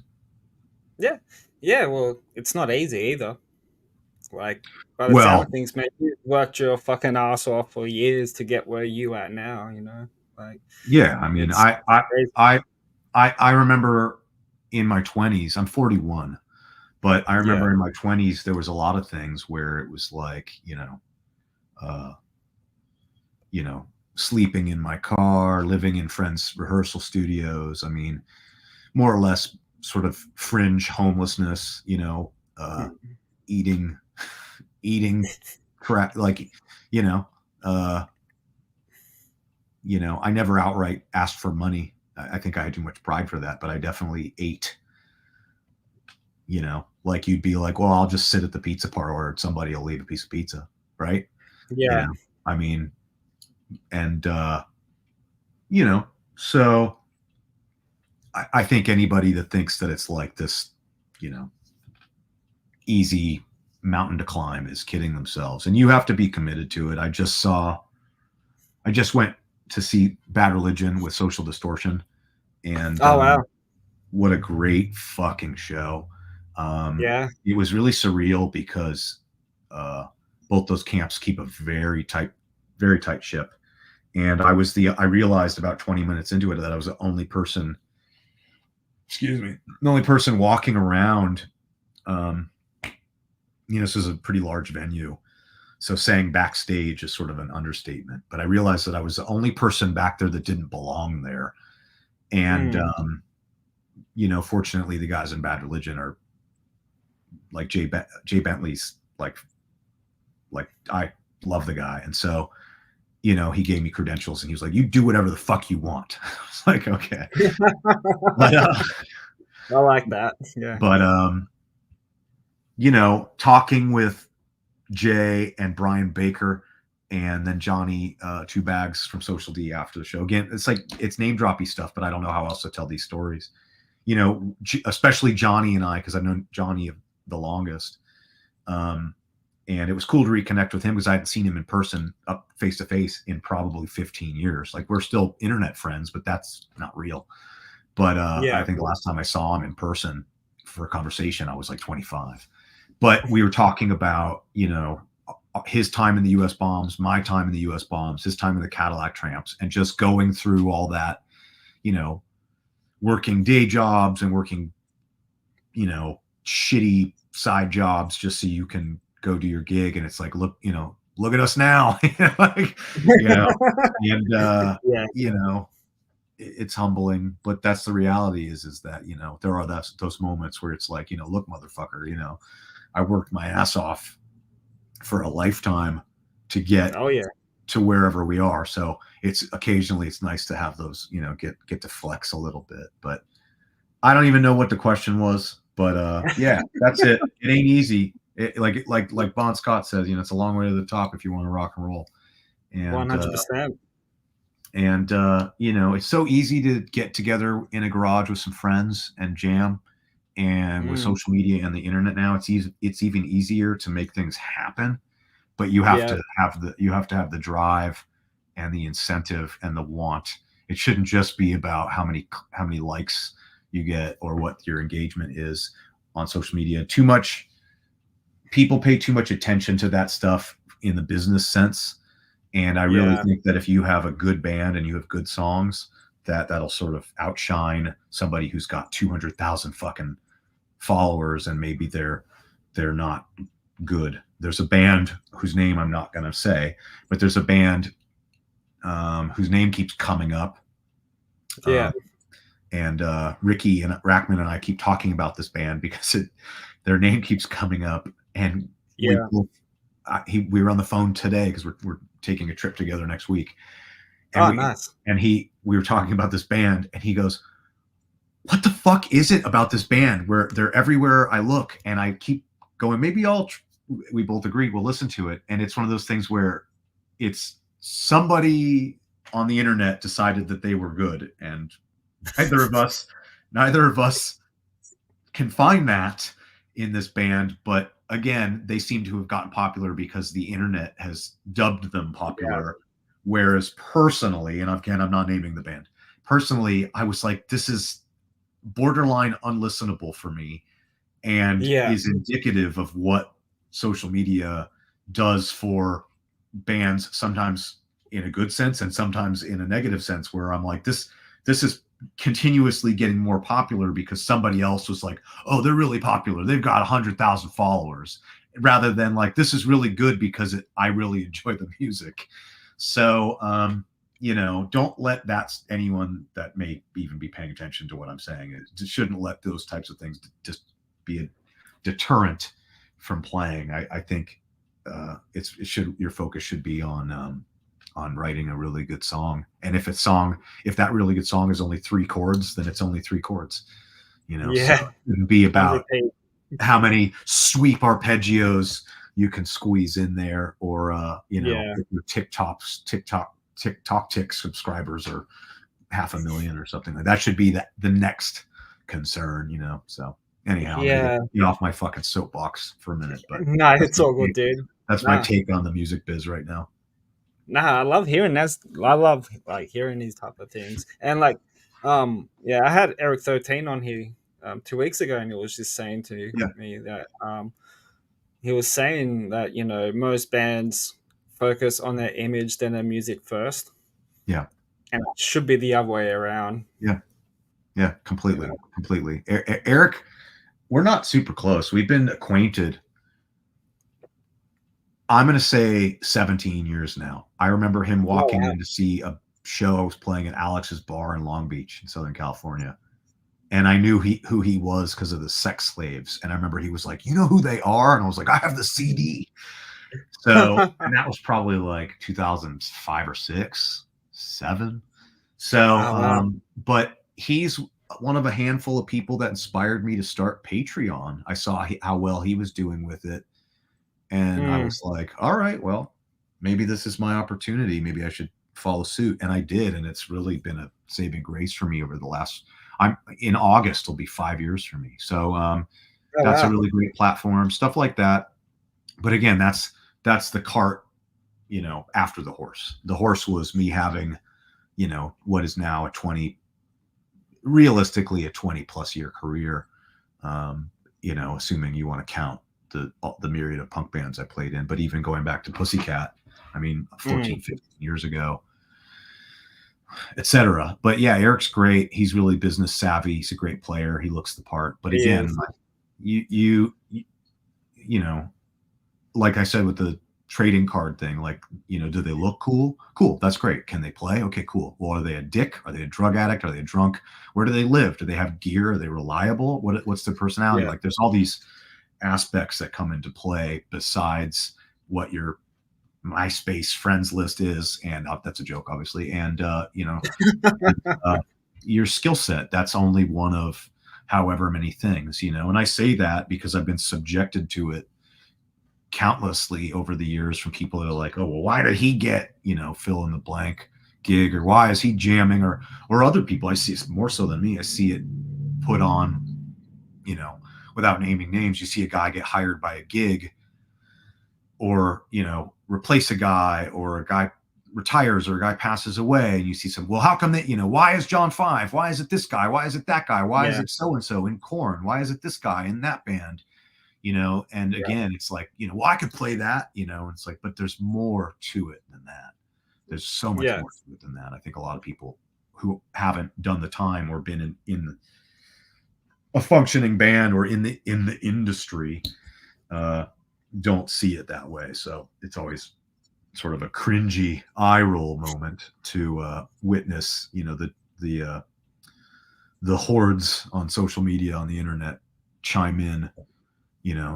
Yeah. Yeah. Well, it's not easy either. Like, by the sound Well, of things, man, you worked your fucking ass off for years to get where you at now. Like yeah, I mean, it's crazy. I remember in my 20s, I'm 41, but I Yeah. remember in my 20s there was a lot of things where it was like, uh, sleeping in my car, living in friends' rehearsal studios. I mean, more or less sort of fringe homelessness, Mm. eating eating crap, like, you know, uh, I never outright asked for money. I think I had too much pride for that, but I definitely ate, like you'd be like, well, I'll just sit at the pizza parlor and somebody will leave a piece of pizza. Right. Yeah. I mean, and, you know, so I think anybody that thinks that it's like this, you know, easy mountain to climb is kidding themselves, and you have to be committed to it. I just went to see Bad Religion with Social Distortion, and Oh wow. what a great fucking show. Yeah. It was really surreal because both those camps keep a very tight ship. And I realized about 20 minutes into it that I was the only person, excuse me, the only person walking around. Um, this is a pretty large venue. So saying backstage is sort of an understatement, but I realized that I was the only person back there that didn't belong there. And, Mm. fortunately the guys in Bad Religion are like Jay Bentley's like I love the guy. And so, he gave me credentials and he was like, you do whatever the fuck you want. I was like, okay. But, I like that. Yeah. but, talking with Jay and Brian Baker and then Johnny Two Bags from Social D after the show. Again, it's like it's name droppy stuff, but I don't know how else to tell these stories. You know, especially Johnny and I, because I've known Johnny the longest. And it was cool to reconnect with him because I hadn't seen him in person up face to face in probably 15 years. Like we're still internet friends, but that's not real. But I Yeah. think the last time I saw him in person for a conversation, I was like 25. But we were talking about, you know, his time in the US bombs, my time in the US bombs, his time in the Cadillac Tramps, and just going through all that, you know, working day jobs and working, you know, shitty side jobs just so you can go do your gig. And it's like, look, you know, look at us now. Like, you know, and Yeah. you know, it's humbling, but that's the reality is that, you know, there are those moments where it's like, you know, look, motherfucker, you know, I worked my ass off for a lifetime to get Oh yeah. to wherever we are. So it's occasionally it's nice to have those, you know, get to flex a little bit. But I don't even know what the question was, but yeah, that's it. It ain't easy. Like Bon Scott says, you know, it's a long way to the top if you want to rock and roll. And 100%. you know, it's so easy to get together in a garage with some friends and jam. And with Mm. social media and the internet now, it's even easier to make things happen. But you have Yeah. to have the drive and the incentive and the want. It shouldn't just be about how many likes you get or what your engagement is on social media. Too much people pay too much attention to that stuff in the business sense. And I really Yeah. think that if you have a good band and you have good songs, that'll sort of outshine somebody who's got 200,000 fucking followers and maybe they're not good. There's a band whose name I'm not going to say, but there's a band whose name keeps coming up. Yeah. And Ricky and Rackman and I keep talking about this band because their name keeps coming up. And we Yeah. we were on the phone today because we're taking a trip together next week. And Oh, nice. we were talking about this band, and he goes, "What the fuck is it about this band where they're everywhere I look?" And I keep going, maybe we both agree we'll listen to it. And it's one of those things where it's somebody on the internet decided that they were good, and neither of us neither of us can find that in this band. But again, they seem to have gotten popular because the internet has dubbed them Yeah. popular. Whereas personally, and again, I'm not naming the band, personally, I was like, this is borderline unlistenable for me and Yeah. is indicative of what social media does for bands, sometimes in a good sense and sometimes in a negative sense, where I'm like, this is continuously getting more popular because somebody else was like, oh, they're really popular, they've got 100,000 followers, rather than like, this is really good because I really enjoy the music. So you know, don't let anyone that may even be paying attention to what I'm saying, it shouldn't let those types of things just be a deterrent from playing. I think your focus should be on writing a really good song. And if that really good song is only 3 chords, then it's only 3 chords. You know, so Yeah. it wouldn't be On about repeat. how many sweep arpeggios you can squeeze in there, or you know, Yeah. if your TikTok tick subscribers are 500,000 or something. Like that should be the next concern, you know. So anyhow, I'm gonna Yeah. get off my fucking soapbox for a minute, but No, that's it's my all good, take, dude. that's my Nah. take on the music biz right now. Nah, I love hearing that. I love like hearing these type of things. And like, yeah, I had Eric 13 on here 2 weeks ago, and he was just saying to Yeah, me that he was saying that most bands focus on their image then their music first, yeah, and it should be the other way around. yeah, yeah, You know? completely. Eric, we're not super close. We've been acquainted, I'm going to say 17 years now. I remember him Oh walking wow. in to see a show I was playing at Alex's bar in Long Beach in Southern California. And I knew who he was because of the Sex Slaves. And I remember he was like, "You know who they are?" And I was like, "I have the CD." So, and that was probably like 2005 or 6, 7. So, Oh wow. but he's one of a handful of people that inspired me to start Patreon. I saw how well he was doing with it. And I Mm, was like, all right, well, maybe this is my opportunity. Maybe I should follow suit. And I did. And it's really been a saving grace for me over the last, I'm in August, will be 5 years for me. So Oh that's a wow. really great platform, stuff like that. But again, that's the cart, after the horse. The horse was me having, what is now a 20, realistically a 20 plus year career. Um, assuming you want to count the myriad of punk bands I played in, but even going back to Pussycat, I mean, 14, Mm, 15 years ago, etc. But yeah, Eric's great. He's really business savvy. He's a great player. He looks the part. But he again, is. you know, like I said with the trading card thing, like, do they look cool? Cool. That's great. Can they play? Okay, cool. Well, are they a dick? Are they a drug addict? Are they a drunk? Where do they live? Do they have gear? Are they reliable? What's their personality? Yeah. Like, there's all these aspects that come into play besides what your MySpace friends list is. And that's a joke, obviously. And, uh, your skill set. That's only one of however many things, And I say that because I've been subjected to it countlessly over the years from people that are like, oh, well, why did he get, fill in the blank gig, or why is he jamming, or other people. I see it more so than me. I see it put on, you know, without naming names. You see a guy get hired by a gig, or, replace a guy, or a guy retires, or a guy passes away, and you see some, well, how come that, why is John Five? Why is it this guy? Why is it that guy? Why is Yeah. it so and so in Corn? Why is it this guy in that band? And Yeah. again, it's like, well, I could play that, it's like, but there's more to it than that. There's so much Yeah. more to it than that. I think a lot of people who haven't done the time, or been in a functioning band, or in the industry, uh, don't see it that way. So it's always sort of a cringy eye roll moment to witness, the uh, the hordes on social media, on the internet, chime in.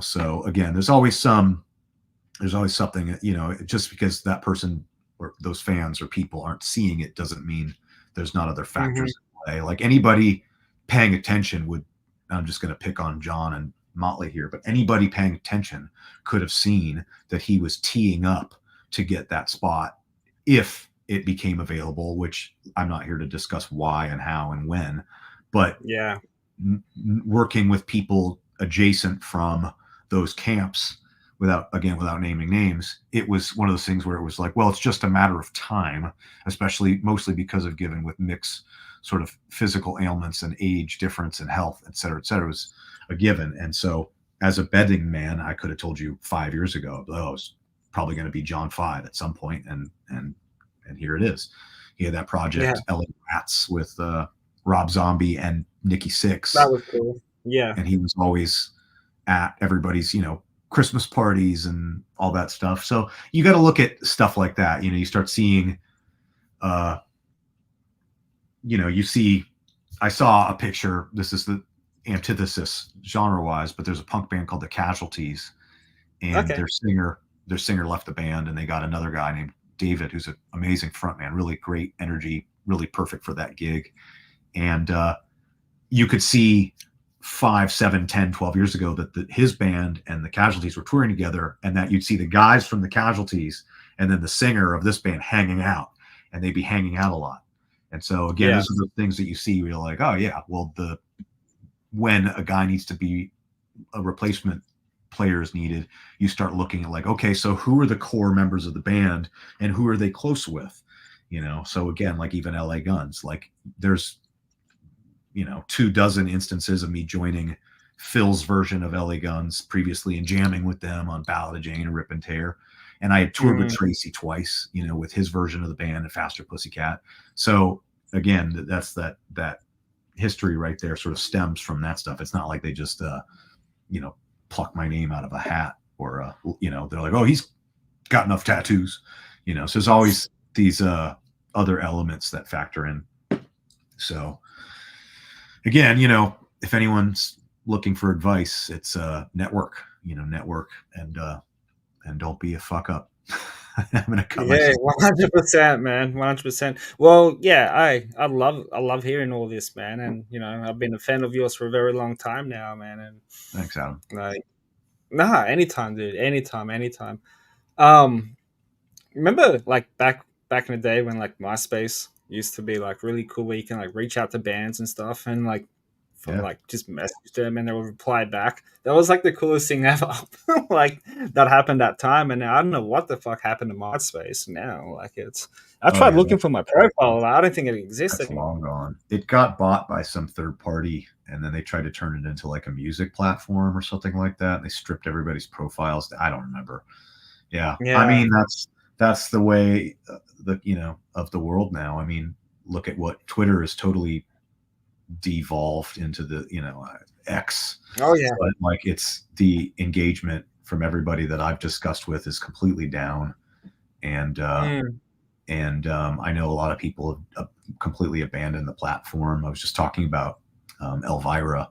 So again, there's always something, just because that person or those fans or people aren't seeing it doesn't mean there's not other Hmm. factors in play. Like, anybody paying attention would, I'm just going to pick on John and Motley here, but anybody paying attention could have seen that he was teeing up to get that spot if it became available, which I'm not here to discuss why and how and when, but Yeah. working with people adjacent from those camps, without naming names, it was one of those things where it was like, well, it's just a matter of time, especially mostly because of given with Mick's sort of physical ailments and age difference and health, et cetera, was a given. And so, as a betting man, I could have told you 5 years ago, oh, it's probably going to be John Five at some point, and here it is. He had that Yeah. project LA Rats with Rob Zombie and Nikki That Sixx, was cool. Yeah. and he was always at everybody's, Christmas parties and all that stuff. So you got to look at stuff like that. You start seeing, uh, you see, I saw a picture. This is the antithesis genre wise, but there's a punk band called the Casualties, and Okay. their singer left the band, and they got another guy named David, who's an amazing frontman, really great energy, really perfect for that gig. And you could see 5, 7, 10, 12 years ago that his band and the Casualties were touring together, and that you'd see the guys from the Casualties and then the singer of this band hanging out, and they'd be hanging out a lot. And so again, Yeah. those are the things that you see where you're like, oh yeah, well, when a guy needs to be a replacement player is needed, you start looking at like, okay, so who are the core members of the band and who are they close with? So again, like even LA Guns, like there's 24 instances of me joining Phil's version of LA Guns previously and jamming with them on Ballad of Jane and Rip and Tear. And I had toured with Mm, Tracy twice, with his version of the band and Fasterpussycat. So again, that's that history right there sort of stems from that stuff. It's not like they just you know pluck my name out of a hat, or they're like, oh, he's got enough tattoos. So there's always these other elements that factor in. So again, if anyone's looking for advice, it's network, network, and don't be a fuck up. I'm gonna cut yeah, myself. 100%, man, 100%. Well, yeah, I love hearing all this, man, and I've been a fan of yours for a very long time now, man, and Thanks, Adam. like, nah, anytime, dude, anytime, anytime. Um, remember like back in the day when like MySpace used to be like really cool, where you can like reach out to bands and stuff, and like Yeah. like just message them and they will reply back. That was like the coolest thing ever. Like that happened that time, and I don't know what the fuck happened to MySpace now. Like it's I Oh tried yeah, looking for my profile. I don't think it exists that's anymore. long gone. It got bought by some third party, and then they tried to turn it into like a music platform or something like that. They stripped everybody's profiles. I don't remember. Yeah, I Yeah. mean that's the way the of the world now. I mean, look at what Twitter is totally devolved into the X, Oh yeah. but like it's the engagement from everybody that I've discussed with is completely down, and Mm. I know a lot of people have completely abandoned the platform. I was just talking about Elvira,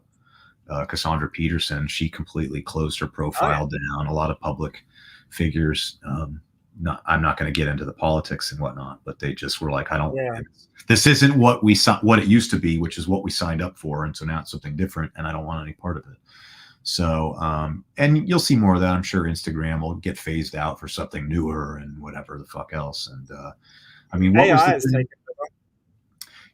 Cassandra Peterson. She completely closed her Oh yeah. profile down. A lot of public figures. I'm not going to get into the politics and whatnot, but they just were like, I don't. Yeah. This isn't what it used to be, which is what we signed up for, and so now it's something different, and I don't want any part of it. So, and you'll see more of that. I'm sure Instagram will get phased out for something newer and whatever the fuck else. And I mean, what was the AI is thing? taking.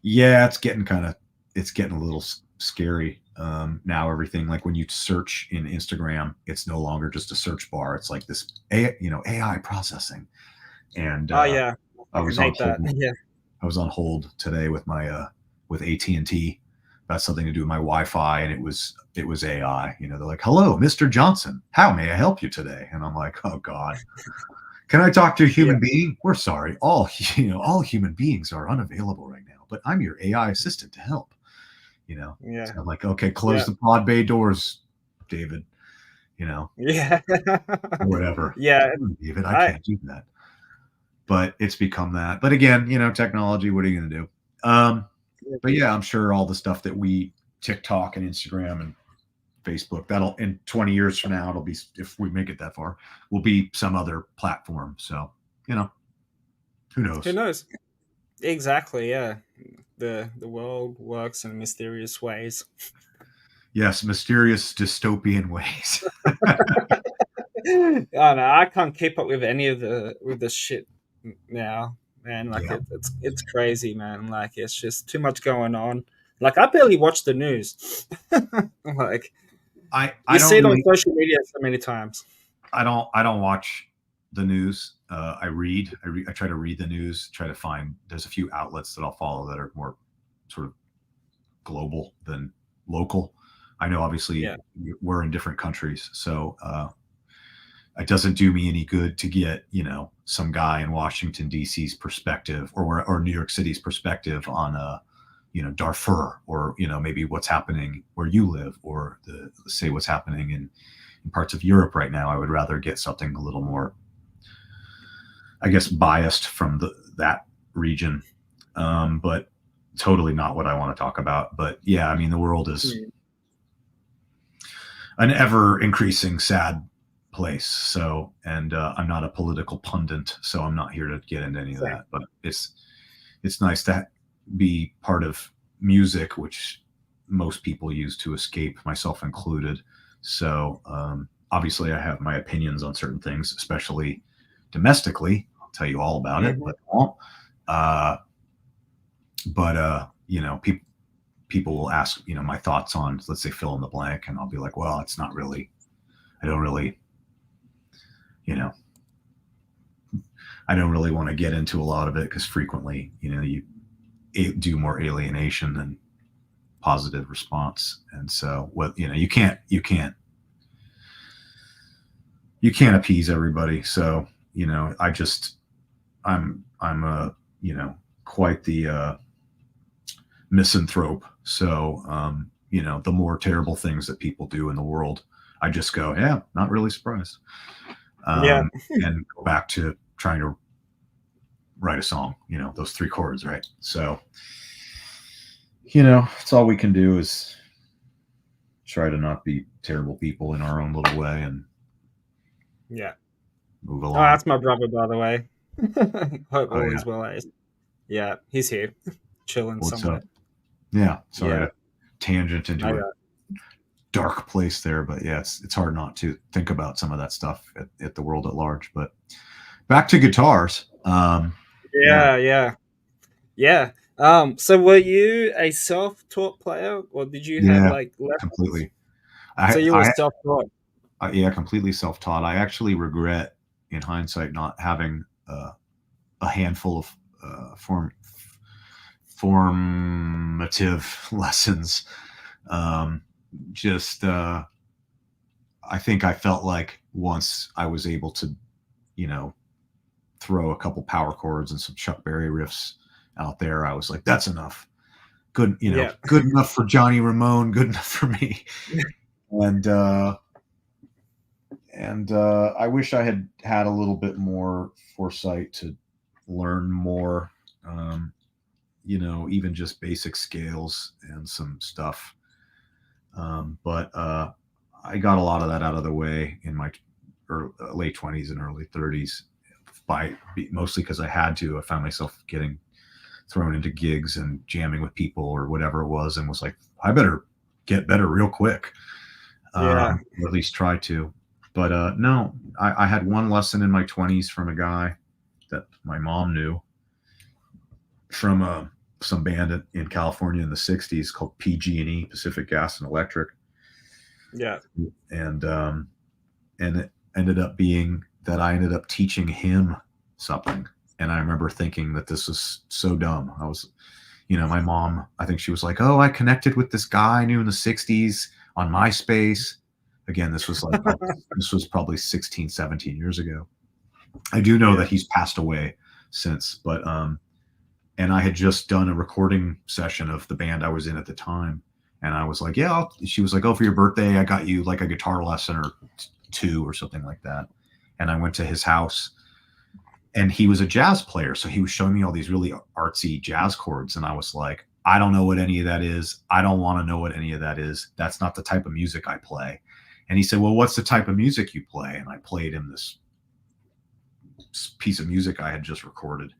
Yeah, it's getting a little scary now. Everything like when you search in Instagram, it's no longer just a search bar. It's like this, AI processing. And Oh yeah. I I fucking was on hate that. hold. Yeah. I was on hold today with my with AT&T about something to do with my Wi-Fi, and it was AI. They're like, "Hello, Mr. Johnson. How may I help you today?" And I'm like, "Oh God, can I talk to a Yeah. human being? We're sorry, all human beings are unavailable right now, but I'm your AI assistant to help." Yeah. So I'm like, "Okay, close Yeah. the pod bay doors, David." You know, Yeah. whatever. Yeah. David, I I can't do that. But it's become that. But again, technology. What are you going to do? But yeah, I'm sure all the stuff that we TikTok and Instagram and Facebook, that'll in 20 years from now, it'll be, if we make it that far, will be some other platform. So, you know, who who knows? knows? Exactly, yeah. The world works in mysterious ways. Yes, mysterious dystopian ways. I don't know. I can't keep up with any of the shit now, man. Like Yeah. it's crazy, man. Like it's just too much going on. Like I barely watch the news. Like I you see don't it on really social media so many times. I don't watch the news. I try to read the news, try to find there's a few outlets that I'll follow that are more sort of global than local. I know obviously Yeah, we're in different countries, so it doesn't do me any good to get some guy in Washington D.C.'s perspective or New York City's perspective on Darfur, or maybe what's happening where you live, or say what's happening in parts of Europe right now. I would rather get something a little more, I guess, biased from that region, but totally not what I want to talk about. But yeah, I mean, the world is mm, an ever increasing sad place. So, and I'm not a political pundit, so I'm not here to get into any of same. that. But it's nice to be part of music, which most people use to escape, myself included. So, obviously, I have my opinions on certain things, especially domestically. I'll tell you all about it, Hmm. but I won't. Uh, but people will ask my thoughts on, let's say, fill in the blank, and I'll be like, well, it's not really. I don't really you know I don't really want to get into a lot of it, because frequently you do more alienation than positive response. And so what you can't appease everybody. So I'm quite the misanthrope. So the more terrible things that people do in the world, I just go, yeah, not really surprised. Yeah, And go back to trying to write a song, those three chords, right? So it's all we can do is try to not be terrible people in our own little way and yeah. move Oh, along. that's my brother, by the way. Hope Oh all yeah. is well, Ace. Yeah, he's here, chilling What's up? somewhere. Yeah, sorry Yeah, to tangent I into a got. dark place there, but yeah, it's hard not to think about some of that stuff at the world at large. But back to guitars. Yeah, Yeah, yeah, yeah. So were you a self-taught player, or did you have yeah, like lessons? completely. So I, you were I, self-taught. yeah, completely self-taught. I actually regret, in hindsight, not having a handful of formative lessons. Um, just, I think I felt like once I was able to, you know, throw a couple power chords and some Chuck Berry riffs out there, I was like, that's enough. Good, Yeah, good enough for Johnny Ramone, good enough for me. And I wish I had had a little bit more foresight to learn more. Um, even just basic scales and some stuff. But I got a lot of that out of the way in my late 20s and early 30s by mostly because I had to. I found myself getting thrown into gigs and jamming with people or whatever it was, and was like, I better get better real quick, yeah, or at least try to. But no, I had one lesson in my 20s from a guy that my mom knew from some band in California in the 60s called PG&E, Pacific Gas and Electric. yeah, And it ended up being that I ended up teaching him something. And I remember thinking that this was so dumb. I was, my mom, I think she was like, oh, I connected with this guy I knew in the 60s on MySpace. Again, this was probably 16, 17 years ago. I do know yeah, that he's passed away since, but and I had just done a recording session of the band I was in at the time. And I was like, yeah, she was like, oh, for your birthday, I got you like a guitar lesson or two or something like that. And I went to his house, and he was a jazz player. So he was showing me all these really artsy jazz chords. And I was like, I don't know what any of that is. I don't want to know what any of that is. That's not the type of music I play. And he said, well, what's the type of music you play? And I played him this piece of music I had just recorded.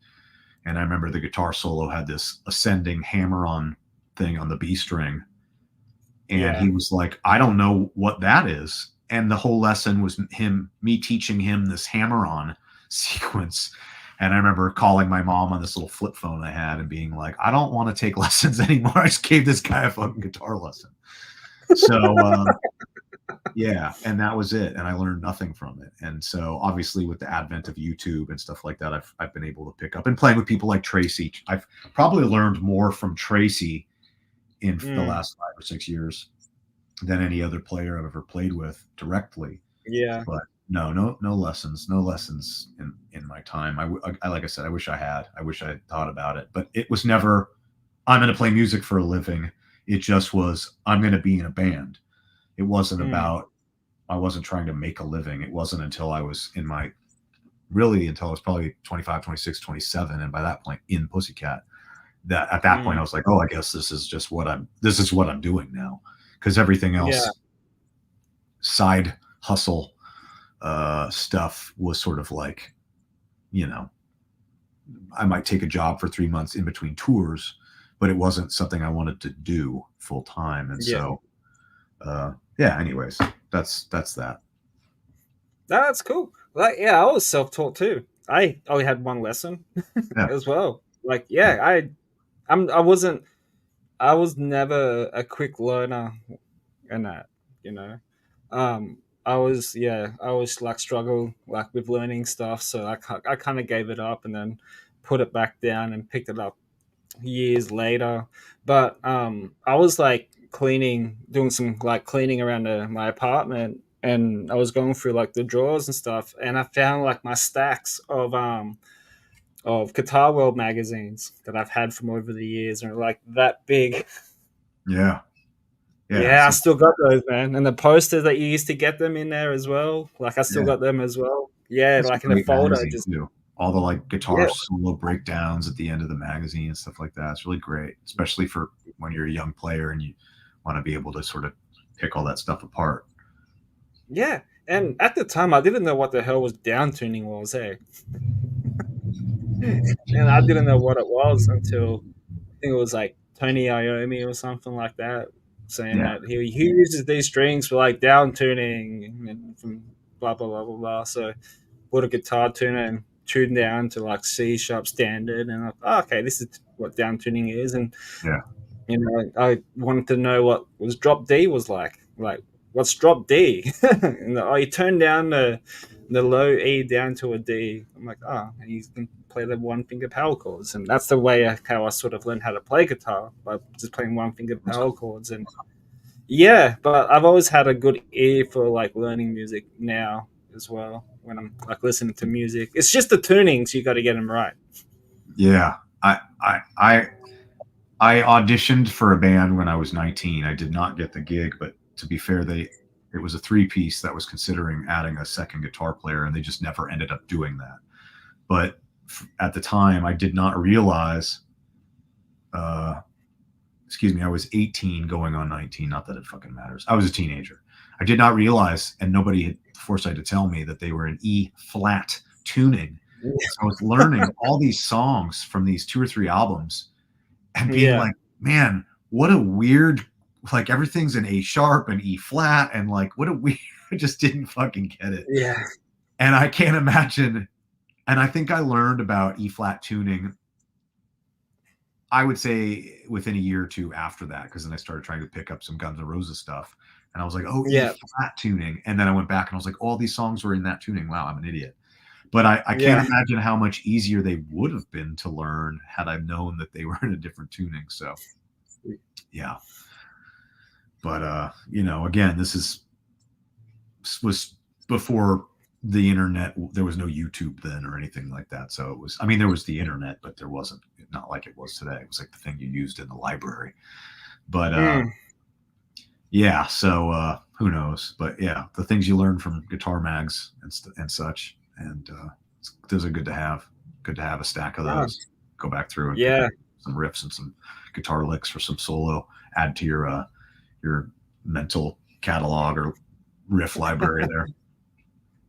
And I remember the guitar solo had this ascending hammer on thing on the B string. And yeah, he was like, I don't know what that is. And the whole lesson was me teaching him this hammer on sequence. And I remember calling my mom on this little flip phone I had and being like, I don't want to take lessons anymore. I just gave this guy a fucking guitar lesson. So, yeah, and that was it. And I learned nothing from it. And so, obviously, with the advent of YouTube and stuff like that, I've been able to pick up and playing with people like Tracy. I've probably learned more from Tracy in the mm, last 5 or 6 years than any other player I've ever played with directly. yeah, But no lessons, no lessons in my time. I like I said, I wish I had. I wish I had thought about it, but it was never. I'm going to play music for a living. It just was. I'm going to be in a band. It wasn't mm, about. I wasn't trying to make a living. It wasn't until I was in my really until I was probably 25, 26, 27, and by that point in Pussycat, that at that point I mm, was like, oh, I guess this is just what I'm doing now, because everything yeah, else side hustle stuff was sort of like, you know, I might take a job for 3 months in between tours, but it wasn't something I wanted to do full time. And yeah. so, yeah, anyways, that's that. That's cool. Like, yeah, I was self-taught too. I only had one lesson Yeah. as well. Like, Yeah. yeah, I wasn't. I was never a quick learner in that. You know, um, I was like struggle like with learning stuff. So I kind of gave it up and then put it back down and picked it up years later. But I was like doing some like cleaning around my apartment, and I was going through like the drawers and stuff, and I found like my stacks of Guitar World magazines that I've had from over the years, and they're like that big. Yeah. Yeah. Yeah, I See, still got those, man, and the posters that you used to get them in there as well. Like I still yeah, got them as well. Yeah, it's a like in a great folder, magazine just too. All the like yeah, guitar solo breakdowns at the end of the magazine and stuff like that. It's really great, especially for when you're a young player and you want to be able to sort of pick all that stuff apart. yeah. And at the time, I didn't know what the hell was down tuning was. Hey, and I didn't know what it was until I think it was like Tony Iommi or something like that saying Yeah. that he uses these strings for like down tuning and from blah blah blah blah blah. So put a guitar tuner in. tune down to like C sharp standard, and like, oh, okay, this is what down tuning is, and Yeah. I wanted to know what was drop D was like what's drop D, and oh, you turn down the low E down to a D. I'm like, oh, and you can play the one finger power chords, and that's the way how I sort of learned how to play guitar by just playing one finger That's power cool. chords, and yeah, but I've always had a good ear for like learning music now as well. When I'm like listening to music, it's just the tunings you got to get them right. Yeah. I auditioned for a band when I was 19. I did not get the gig, but to be fair, it was a three piece that was considering adding a second guitar player, and they just never ended up doing that. But at the time, I did not realize. Excuse me, I was 18 going on 19. Not that it fucking matters. I was a teenager. I did not realize, and nobody had foresight to tell me that they were in E flat tuning. So I was learning all these songs from these 2 or 3 albums and being Yeah, like, man, what a weird, like everything's in A sharp and E flat. And like, what a weird, I just didn't fucking get it. yeah, And I can't imagine. And I think I learned about E flat tuning, I would say within a year or two after that, because then I started trying to pick up some Guns N' Roses stuff. And I was like, oh, E yeah, flat tuning. And then I went back and I was like, all these songs were in that tuning. Wow, I'm an idiot. But I can't yeah. imagine how much easier they would have been to learn had I known that they were in a different tuning. So yeah. But again, was before the internet. There was no YouTube then or anything like that. So it was, I mean, there was the internet, but there wasn't, not like it was today. It was like the thing you used in the library. But Mm, yeah, so who knows? But yeah, the things you learn from guitar mags and such, and those are good to have. Good to have a stack of ah, those. Go back through and pick yeah, up some riffs and some guitar licks for some solo. Add to your mental catalog or riff library there.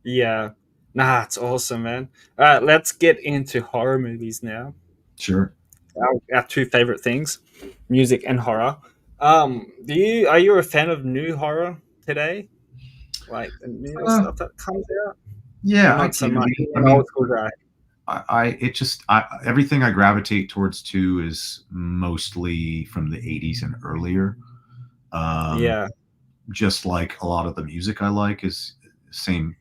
yeah. Nah, it's awesome, man. All right, let's get into horror movies now. Sure. Our two favorite things, music and horror. Do you are you a fan of new horror today? Like the new Uh, stuff that comes out, or yeah, I not so can much? be. I You're an mean, old school guy. everything I gravitate towards too is mostly from the 80s and earlier. Um, Yeah, just like a lot of the music I like is same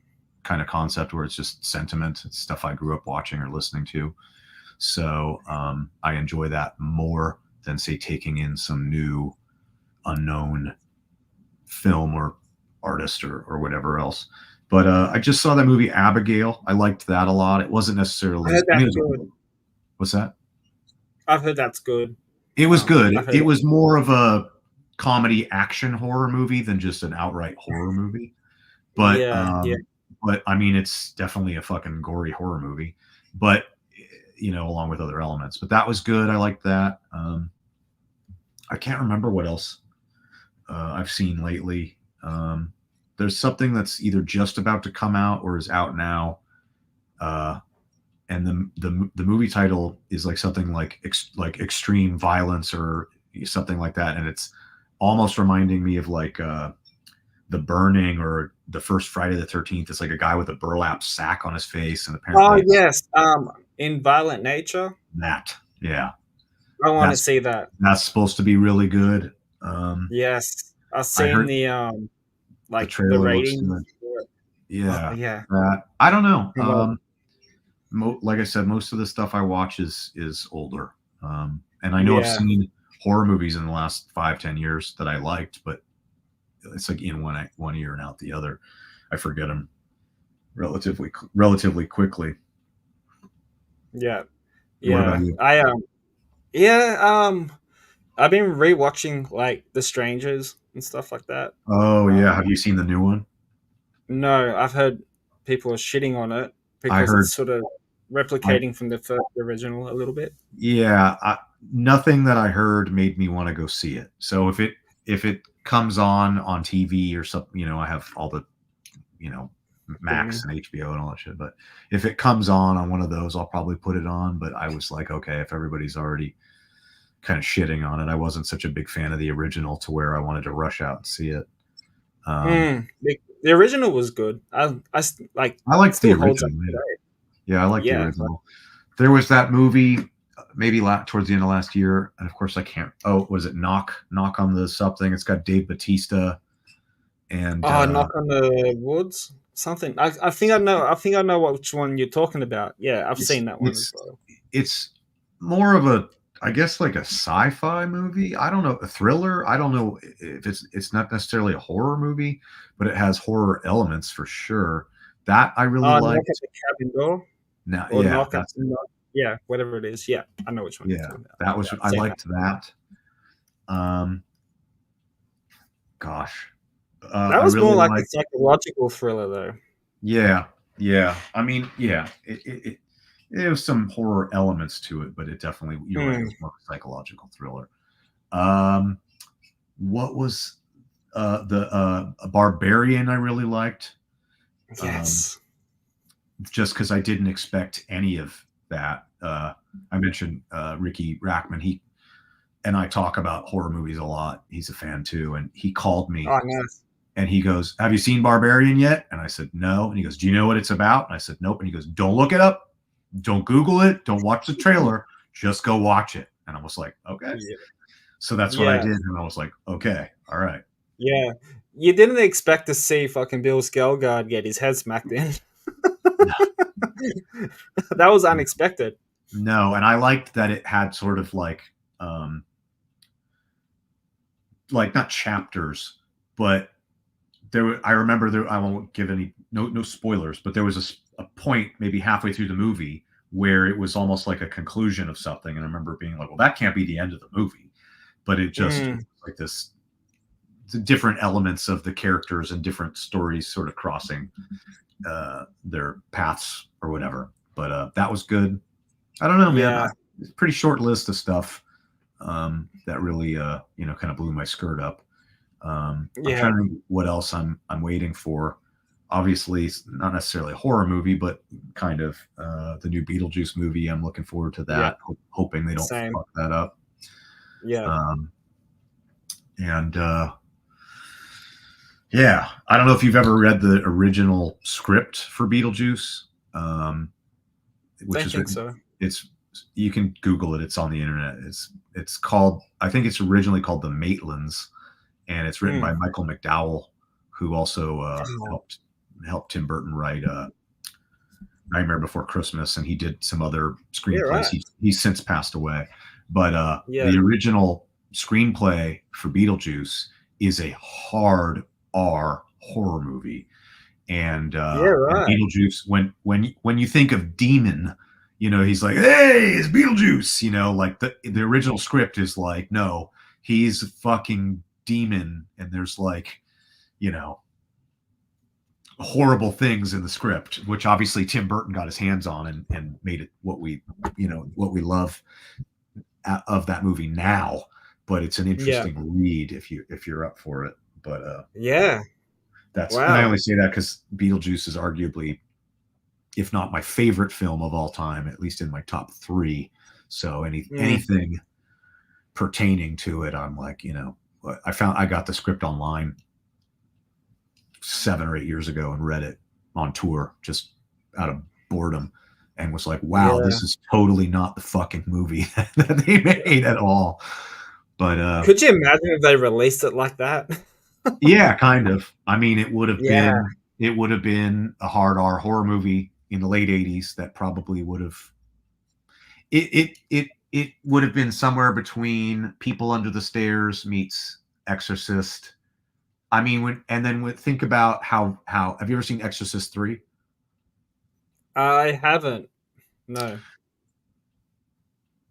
kind of concept where it's just sentiment. It's stuff I grew up watching or listening to. So I enjoy that more than say taking in some new unknown film or artist or whatever else. But I just saw that movie Abigail. I liked that a lot. It wasn't I necessarily. heard I mean, that's it was, good. what's that? I've heard that's good. It was good. I've heard It that. was more of a comedy action horror movie than just an outright horror movie. But Yeah, yeah, I mean, it's definitely a fucking gory horror movie. But along with other elements. But that was good. I liked that. I can't remember what else I've seen lately. There's something that's either just about to come out or is out now, and the movie title is like something like like extreme violence or something like that, and it's almost reminding me of like The Burning or the first Friday the 13th. It's like a guy with a burlap sack on his face, and oh apparently yes. In Violent Nature, that, yeah, I want to that's see that. that's supposed to be really good. Um, Yes, I've I seen heard the the like the trailer looks ratings good. for it. Oh Yeah, yeah, that I don't know. well, Like I said, most of the stuff I watch is older, and I know I've yeah, seen horror movies in the last 5-10 years that I liked, but it's like in one ear and out the other. I forget them relatively quickly. yeah, What about yeah. you? Yeah, I've been rewatching like The Strangers and stuff like that. Oh yeah, have Um, you seen the new one? no, I've heard people are shitting on it I because it's heard. sort of I replicating from the first original a little bit. Yeah, nothing that I heard made me want to go see it. So if it comes on TV or something, I have all the you know Max Streaming. and HBO and all that shit. But if it comes on one of those, I'll probably put it on. But I was like, okay, if everybody's already kind of shitting on it, I wasn't such a big fan of the original to where I wanted to rush out and see it. Um, The original was good. Like I liked the still holds up original. Yeah. today. Yeah, I like the Yeah. original. There was that movie maybe towards the end of last year, and of course I can't. Oh, was it Knock on the something? It's got Dave Batista and Oh, Knock on the Woods? Something. I think I know. I think I know which one you're talking about. Yeah, I've it's seen that one as it's well. it's more of a, I guess, like a sci-fi movie. I don't know, a thriller. I don't know if it's not necessarily a horror movie, but it has horror elements for sure. That I really Knock at liked. the cabin door, Now, or yeah, knock at that's knock, yeah, whatever it is. Yeah, I know which one you're yeah, talking about. that Yeah, was I've I seen that. liked that. Um, Gosh, That I was more really like a liked. psychological thriller, though. Yeah, yeah. I mean, yeah, it was some horror elements to it, but it definitely, you're right, it Mm, was more of a psychological thriller. Um, what was the a Barbarian I really liked, um, yes. just because I didn't expect any of that. I mentioned Ricky Rackman. He and I talk about horror movies a lot. He's a fan too, and he called me Oh, nice. and he goes, "Have you seen Barbarian yet?" And I said, "No." And he goes, "Do you know what it's about?" And I said, "Nope." And he goes, "Don't look it up. Don't Google it. Don't watch the trailer. Just go watch it." And I was like, "Okay." Yeah. So that's what I Yeah. did, and I was like, "Okay, all right." Yeah. You didn't expect to see fucking Bill Skarsgård get his head smacked in. No, That was unexpected. no, and I liked that it had sort of like not chapters, but I remember there. I won't give any no spoilers, but there was a point maybe halfway through the movie where it was almost like a conclusion of something, and I remember being like, "Well, that can't be the end of the movie," but it just Mm, like this the different elements of the characters and different stories sort of crossing their paths or whatever. But that was good. I don't know, man. yeah. It's a pretty short list of stuff that really, kind of blew my skirt up. I'm Yeah. trying to think what else I'm waiting for. Obviously, it's not necessarily a horror movie, but kind of the new Beetlejuice movie. I'm looking forward to Yeah. that, hoping they don't Same. fuck that up. Yeah. Um, and yeah, I don't know if you've ever read the original script for Beetlejuice, which Don't is think written. so. It's You can Google it. It's on the internet. It's called. I think it's originally called The Maitlands, and it's written by Mm. Michael McDowell, who also Oh, helped Tim Burton write Nightmare Before Christmas, and he did some other yeah, screenplays. right. He's since passed away, but Yeah. the original screenplay for Beetlejuice is a hard R horror movie, Yeah, and right. Beetlejuice, when you think of demon, he's like, "Hey, it's Beetlejuice," like the original script is like, no, he's a fucking demon, and there's like, you know, horrible things in the script, which obviously Tim Burton got his hands on and made it what we love of that movie now. But it's an Yeah. interesting read if you're up for it. But Yeah. and I Wow. only say that because Beetlejuice is arguably, if not my favorite film of all time, at least in my top three. So Mm. anything pertaining to it, I'm like, I got the script online 7 or 8 years ago and read it on tour just out of boredom and was like, wow, Yeah. this is totally not the fucking movie that they made at all. But Could you imagine if they released it like that? yeah, kind of. I mean, Yeah. it would have been a hard R horror movie in the late '80s that probably would have it would have been somewhere between People Under the Stairs meets Exorcist. I mean, think about how have you ever seen Exorcist 3? I haven't. No.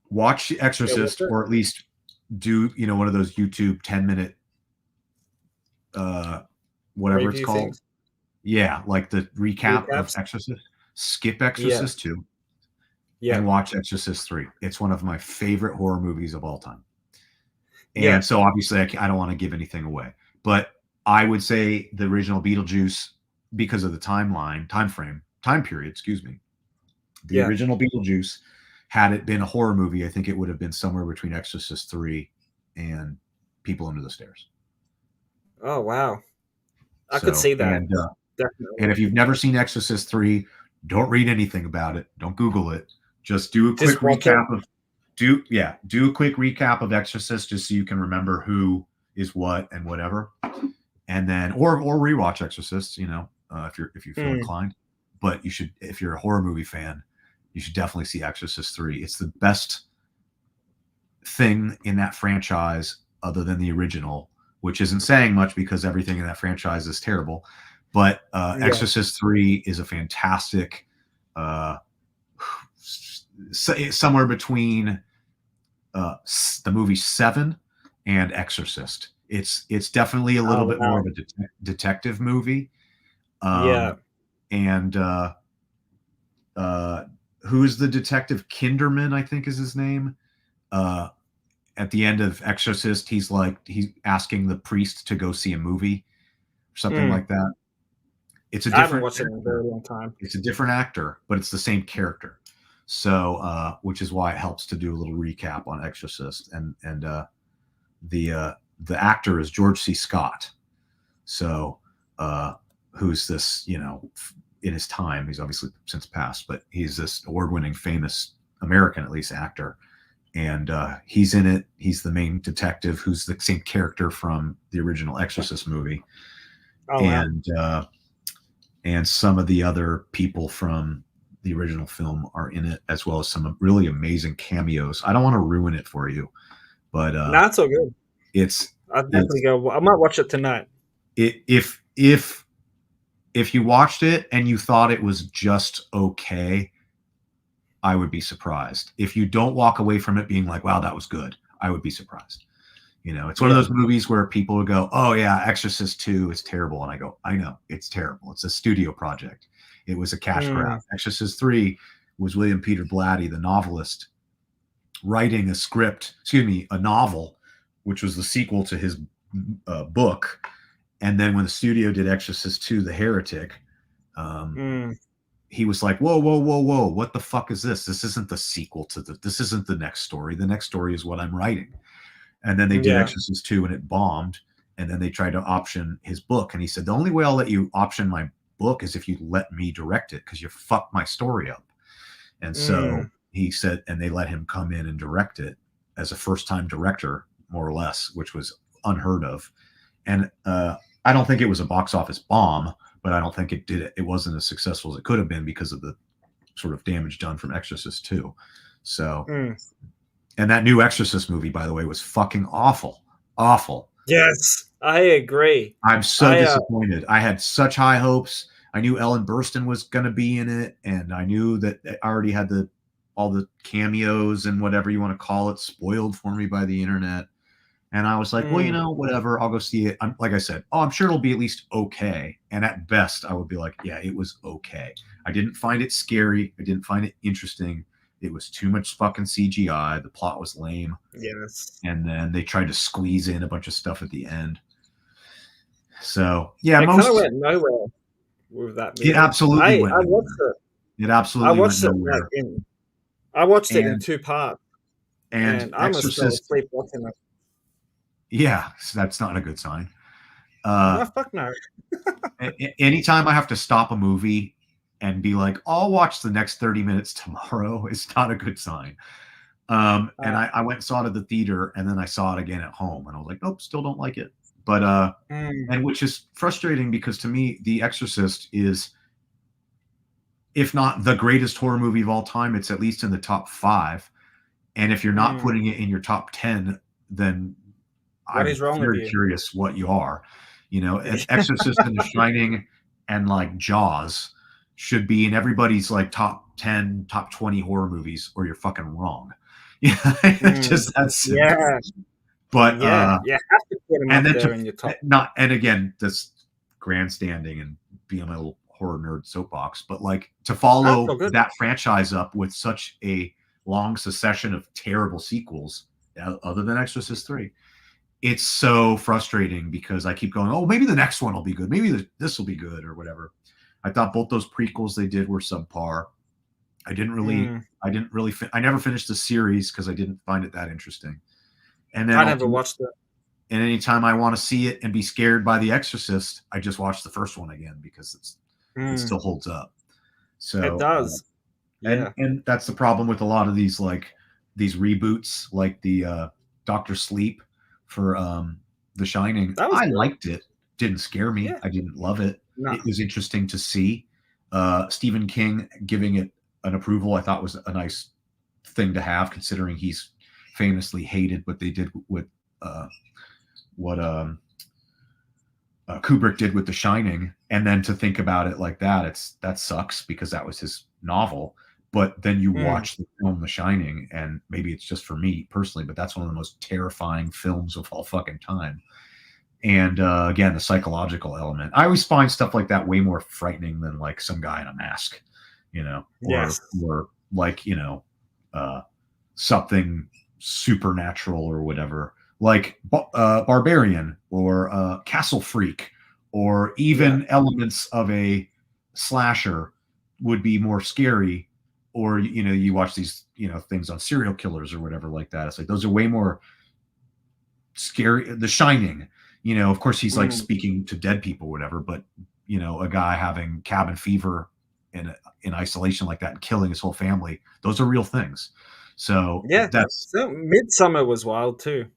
Watch The Yeah, what's Exorcist, it? or at least do one of those YouTube 10-minute uh whatever it's Review called. things? Yeah, like the recap of Recaps? Exorcist. Skip Yeah. Exorcist 2 Yeah. and watch Exorcist 3. It's one of my favorite horror movies of all time. Yeah. And so obviously I don't want to give anything away, but I would say the original Beetlejuice, because of the time period, excuse me. The Yeah. original Beetlejuice, had it been a horror movie, I think it would have been somewhere between Exorcist 3 and People Under the Stairs. Oh, wow. I could So, see that. and Definitely. if you've never seen Exorcist 3, Don't read anything about it. Don't Google it. Just do a quick Just watch it. recap of do a quick recap of Exorcist just so you can remember who is what and whatever, and then or rewatch Exorcist. If you feel Mm, inclined, but you should if you're a horror movie fan, you should definitely see Exorcist 3. It's the best thing in that franchise other than the original, which isn't saying much because everything in that franchise is terrible. But yeah. Exorcist 3 is a fantastic, uh, somewhere between the movie Seven and Exorcist. It's definitely a little Oh bit more wow. of a detective movie. Yeah. Um, and uh, who's the detective? Kinderman, I think is his name. Uh, at the end of Exorcist, he's asking the priest to go see a movie or something Mm. like that. It's a I haven't different watched it in a actor. very long time. It's a different actor, but it's the same character. So, which is why it helps to do a little recap on Exorcist, and the uh, the actor is George C. Scott. So, who's this? In his time, he's obviously since passed, but he's this award-winning, famous American, at least, actor, and he's in it. He's the main detective, who's the same character from the original Exorcist movie, Oh wow. and some of the other people from the original film are in it, as well as some really amazing cameos. I don't want to ruin it for you, but Nah, it's all good. it's I'll definitely it's go. I might watch it tonight. it, if you watched it and you thought it was just okay, I would be surprised. If you don't walk away from it being like, "Wow, that was good," I would be surprised. It's one of Yeah. those movies where people would go, "Oh yeah, Exorcist 2 is terrible," and I go, "I know it's terrible. It's a studio project. It was a cash grab." Mm. Exorcist 3 was William Peter Blatty, the novelist, writing a novel, which was the sequel to his book. And then when the studio did Exorcist 2, The Heretic, um, Mm. he was like, "Whoa, whoa, whoa, whoa! What the fuck is this? This isn't the sequel to this isn't the next story. The next story is what I'm writing." And then they did Yeah. Exorcist 2 and it bombed. And then they tried to option his book. And he said, the only way I'll let you option my book is if you let me direct it because you fucked my story up. And so Mm. he said, and they let him come in and direct it as a first time director, more or less, which was unheard of. And I don't think it was a box office bomb, but I don't think it wasn't as successful as it could have been because of the sort of damage done from Exorcist 2. So, Mm. and that new Exorcist movie, by the way, was fucking awful. Awful. Yes, I agree. I'm so I disappointed. I had such high hopes. I knew Ellen Burstyn was going to be in it, and I knew that I already had all the cameos and whatever you want to call it spoiled for me by the internet. And I was like, well, mm, whatever. I'll go see it. Like I said, I'm sure it'll be at least okay. And at best, I would be like, yeah, it was okay. I didn't find it scary. I didn't find it interesting. It was too much fucking CGI. The plot was lame. yes. And then they tried to squeeze in a bunch of stuff at the end. So yeah, It kind of went nowhere with that it movie. absolutely went I watched nowhere. it. It I absolutely went watched it like nowhere. I watched it in And 2 parts, and and I almost fell Exorcist, asleep watching it. yeah, so that's not a good sign. No, Uh, fuck no. Anytime I have to stop a movie and be like, I'll watch the next 30 minutes tomorrow, it's not a good sign. And Uh, I went and saw it at the theater, and then I saw it again at home, and I was like, nope, still don't like it. But mm, and which is frustrating because to me, The Exorcist is, if not the greatest horror movie of all time, it's at least in the top 5. And if you're not mm. putting it in your top 10, then What I'm is wrong with very you? curious what you are. And Exorcist and The Shining and like Jaws should be in everybody's like top 10, top 20 horror movies, or you're fucking wrong. Yeah, it's Mm, just that simple. yeah, But yeah. You have to put him and up then there in your top. not and again, this grandstanding and being a little horror nerd soapbox, but like to That's follow all good. that franchise up with such a long succession of terrible sequels, other than Exorcist 3, it's so frustrating because I keep going, oh, maybe the next one will be good. Maybe this will be good or whatever. I thought both those prequels they did were subpar. I didn't really, Mm. I never finished the series because I didn't find it that interesting. And then I never watched it. and anytime I want to see it and be scared by The Exorcist, I just watch the first one again because it Mm. still holds up. It So does. Yeah, and that's the problem with a lot of these like these reboots, like the Doctor Sleep for The Shining. that was I good. liked it. Didn't scare me. Yeah, I didn't love it. no, It was interesting to see. Stephen King giving it an approval, I thought was a nice thing to have, considering he's famously hated what they did with uh, what Kubrick did with The Shining, and then to think about it like that, that sucks because that was his novel. But then you mm, watch the film The Shining, and maybe it's just for me personally, but that's one of the most terrifying films of all fucking time. And again, the psychological element. I always find stuff like that way more frightening than like some guy in a mask, yes, or like uh, something supernatural or whatever, like Barbarian or Castle Freak, or yeah, even elements of a slasher would be more scary. Or you watch these things on serial killers or whatever like that. It's like those are way more scary. The Shining, of course, he's like mm, speaking to dead people, or whatever. But a guy having cabin fever in isolation like that and killing his whole family, those are real things. So yeah. that's So Midsummer was wild too.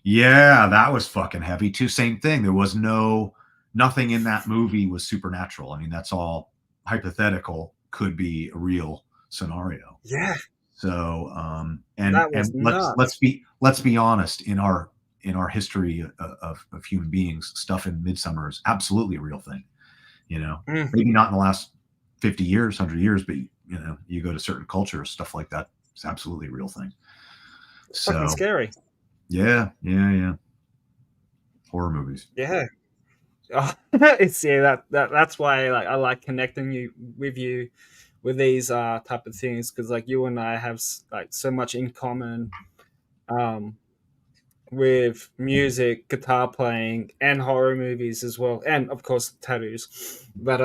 yeah, that was fucking heavy too. Same thing. There was nothing in that movie was supernatural. I mean, that's all hypothetical. Could be a real scenario. Yeah, So, that and was nuts. let's be honest. In our history of human beings, stuff in Midsummer is absolutely a real thing. Mm, Maybe not in the last 50 years, 100 years, but you go to certain cultures, stuff like that is absolutely a real thing. fucking So, scary. yeah, yeah, yeah. Horror movies. Yeah. Oh, it's yeah that's why like I like connecting you with these type of things because like you and I have like so much in common um with music, guitar playing, and horror movies as well, and of course tattoos. But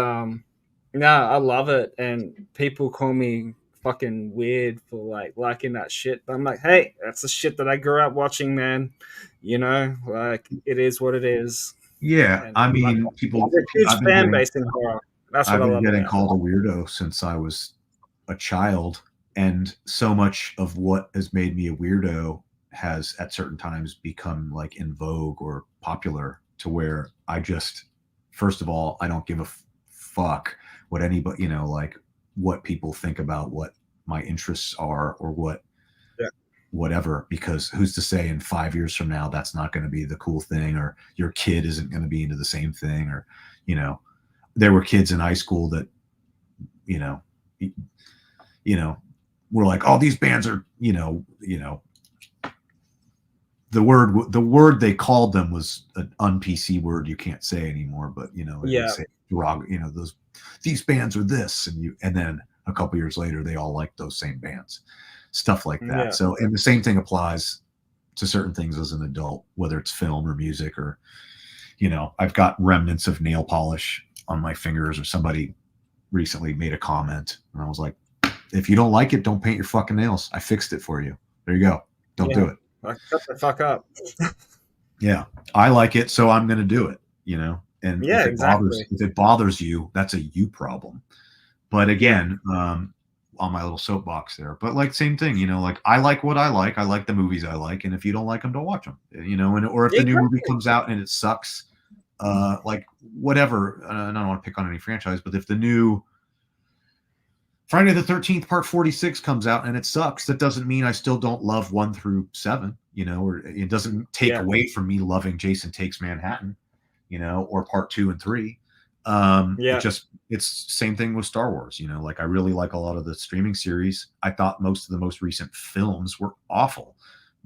no, I love it, and people call me fucking weird for like liking that shit. But I'm like, hey, that's the shit that I grew up watching, man. Like it is what it is, Yeah, and I like mean, a huge I've been fan getting base in horror. That's what I've I been love getting about it. called a weirdo since I was a child, and so much of what has made me a weirdo has at certain times become like in vogue or popular, to where I just, first of all, I don't give a fuck what anybody, like what people think about what my interests are, or Yeah, whatever, because who's to say in 5 years from now that's not going to be the cool thing, or your kid isn't going to be into the same thing, or you know there were kids in high school that you know you know were like, oh, these bands are the word they called them was an un-PC word you can't say anymore, but they would yeah, say those, these bands are this, and then a couple years later they all like those same bands, stuff like that. yeah, So, and the same thing applies to certain things as an adult, whether it's film or music, or I've got remnants of nail polish on my fingers, or somebody recently made a comment and I was like, if you don't like it, don't paint your fucking nails. I fixed it for you. There you go. Don't yeah. do it. Like shut the fuck up. Yeah. I like it, so I'm going to do it, and Yeah, exactly. if it bothers you, that's a you problem. But Yeah, again, on my little soapbox there, but like same thing, like I like what I like. I like the movies I like. And if you don't like them, don't watch them, and, or if the new movie exactly. comes out and it sucks, like whatever, I don't want to pick on any franchise, but if the new Friday the 13th part 46 comes out and it sucks, that doesn't mean I still don't love 1 through 7, or it doesn't take Yeah, away from me loving Jason Takes Manhattan, or part 2 and 3. yeah. It's same thing with Star Wars, like I really like a lot of the streaming series. I thought most of the most recent films were awful.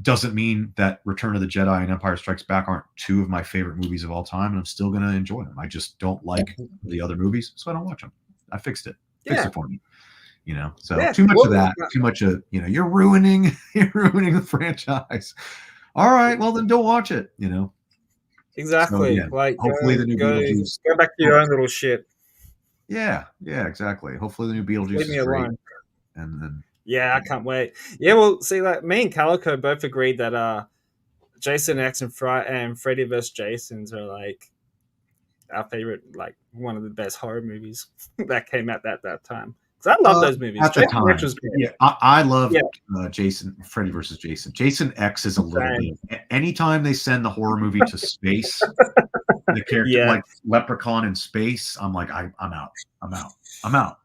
Doesn't mean that Return of the Jedi and Empire Strikes Back aren't two of my favorite movies of all time, and I'm still going to enjoy them. I just don't like the other movies, so I don't watch them. I fixed it. Fixed Yeah, it for me. So yeah. too much of Well, that, too much of, you're ruining, you're ruining the franchise. All right, well then don't watch it. So exactly. again, Like hopefully the new Beetlejuice. go back to your own little shit. Yeah, yeah, exactly. Hopefully the new Leave Beetlejuice me is great. alone. And then Yeah, I can't wait. Yeah, well, see, like me and Calico both agreed that Jason X and Freddy vs. Jason's are like our favorite, like one of the best horror movies that came out at that time. 'Cause I love those movies. At the Jason X time, was great. yeah, I Yeah, loved Freddy versus Jason. Jason X is a little same. bit. Anytime they send the horror movie to space, the character Yeah, like Leprechaun in space, I'm like, I'm out, I'm out, I'm out.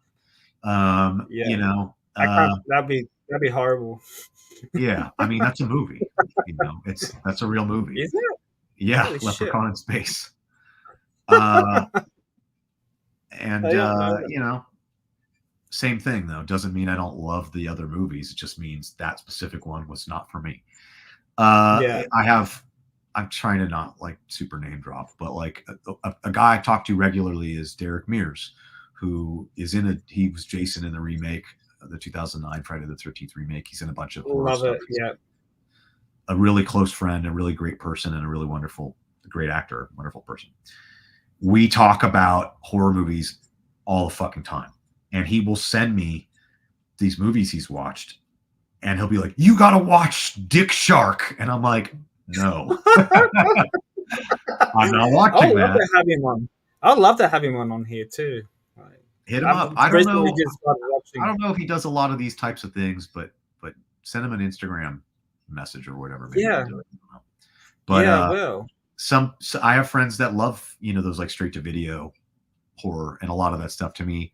yeah. You know, I can't. That'd be horrible. yeah. I mean, that's a movie. You know, that's a real movie. Is it? Yeah, Holy shit! Leprechaun in space. Uh, I and didn't know that. you know, same thing though. Doesn't mean I don't love the other movies. It just means that specific one was not for me. Yeah, I have. I'm trying to not like super name drop, but like a guy I talk to regularly is Derek Mears, who is he was Jason in the remake, the 2009 Friday the 13th remake. He's in a bunch of horror love stuff. it. Yeah, A really close friend, a really great person, and a really wonderful, great actor, wonderful person. We talk about horror movies all the fucking time, and he will send me these movies he's watched, and he'll be like, "You got to watch Dick Shark," and I'm like, "No, I'm not I would watching love that." to have him on. I'd love to have him on here too. Like, Hit him I've up. I don't recently know. just started I watching. don't know if he does a lot of these types of things, but send him an Instagram message or whatever. Maybe he'll Yeah, do it. I don't know. But yeah, I will. so I have friends that love those like straight to video horror, and a lot of that stuff to me.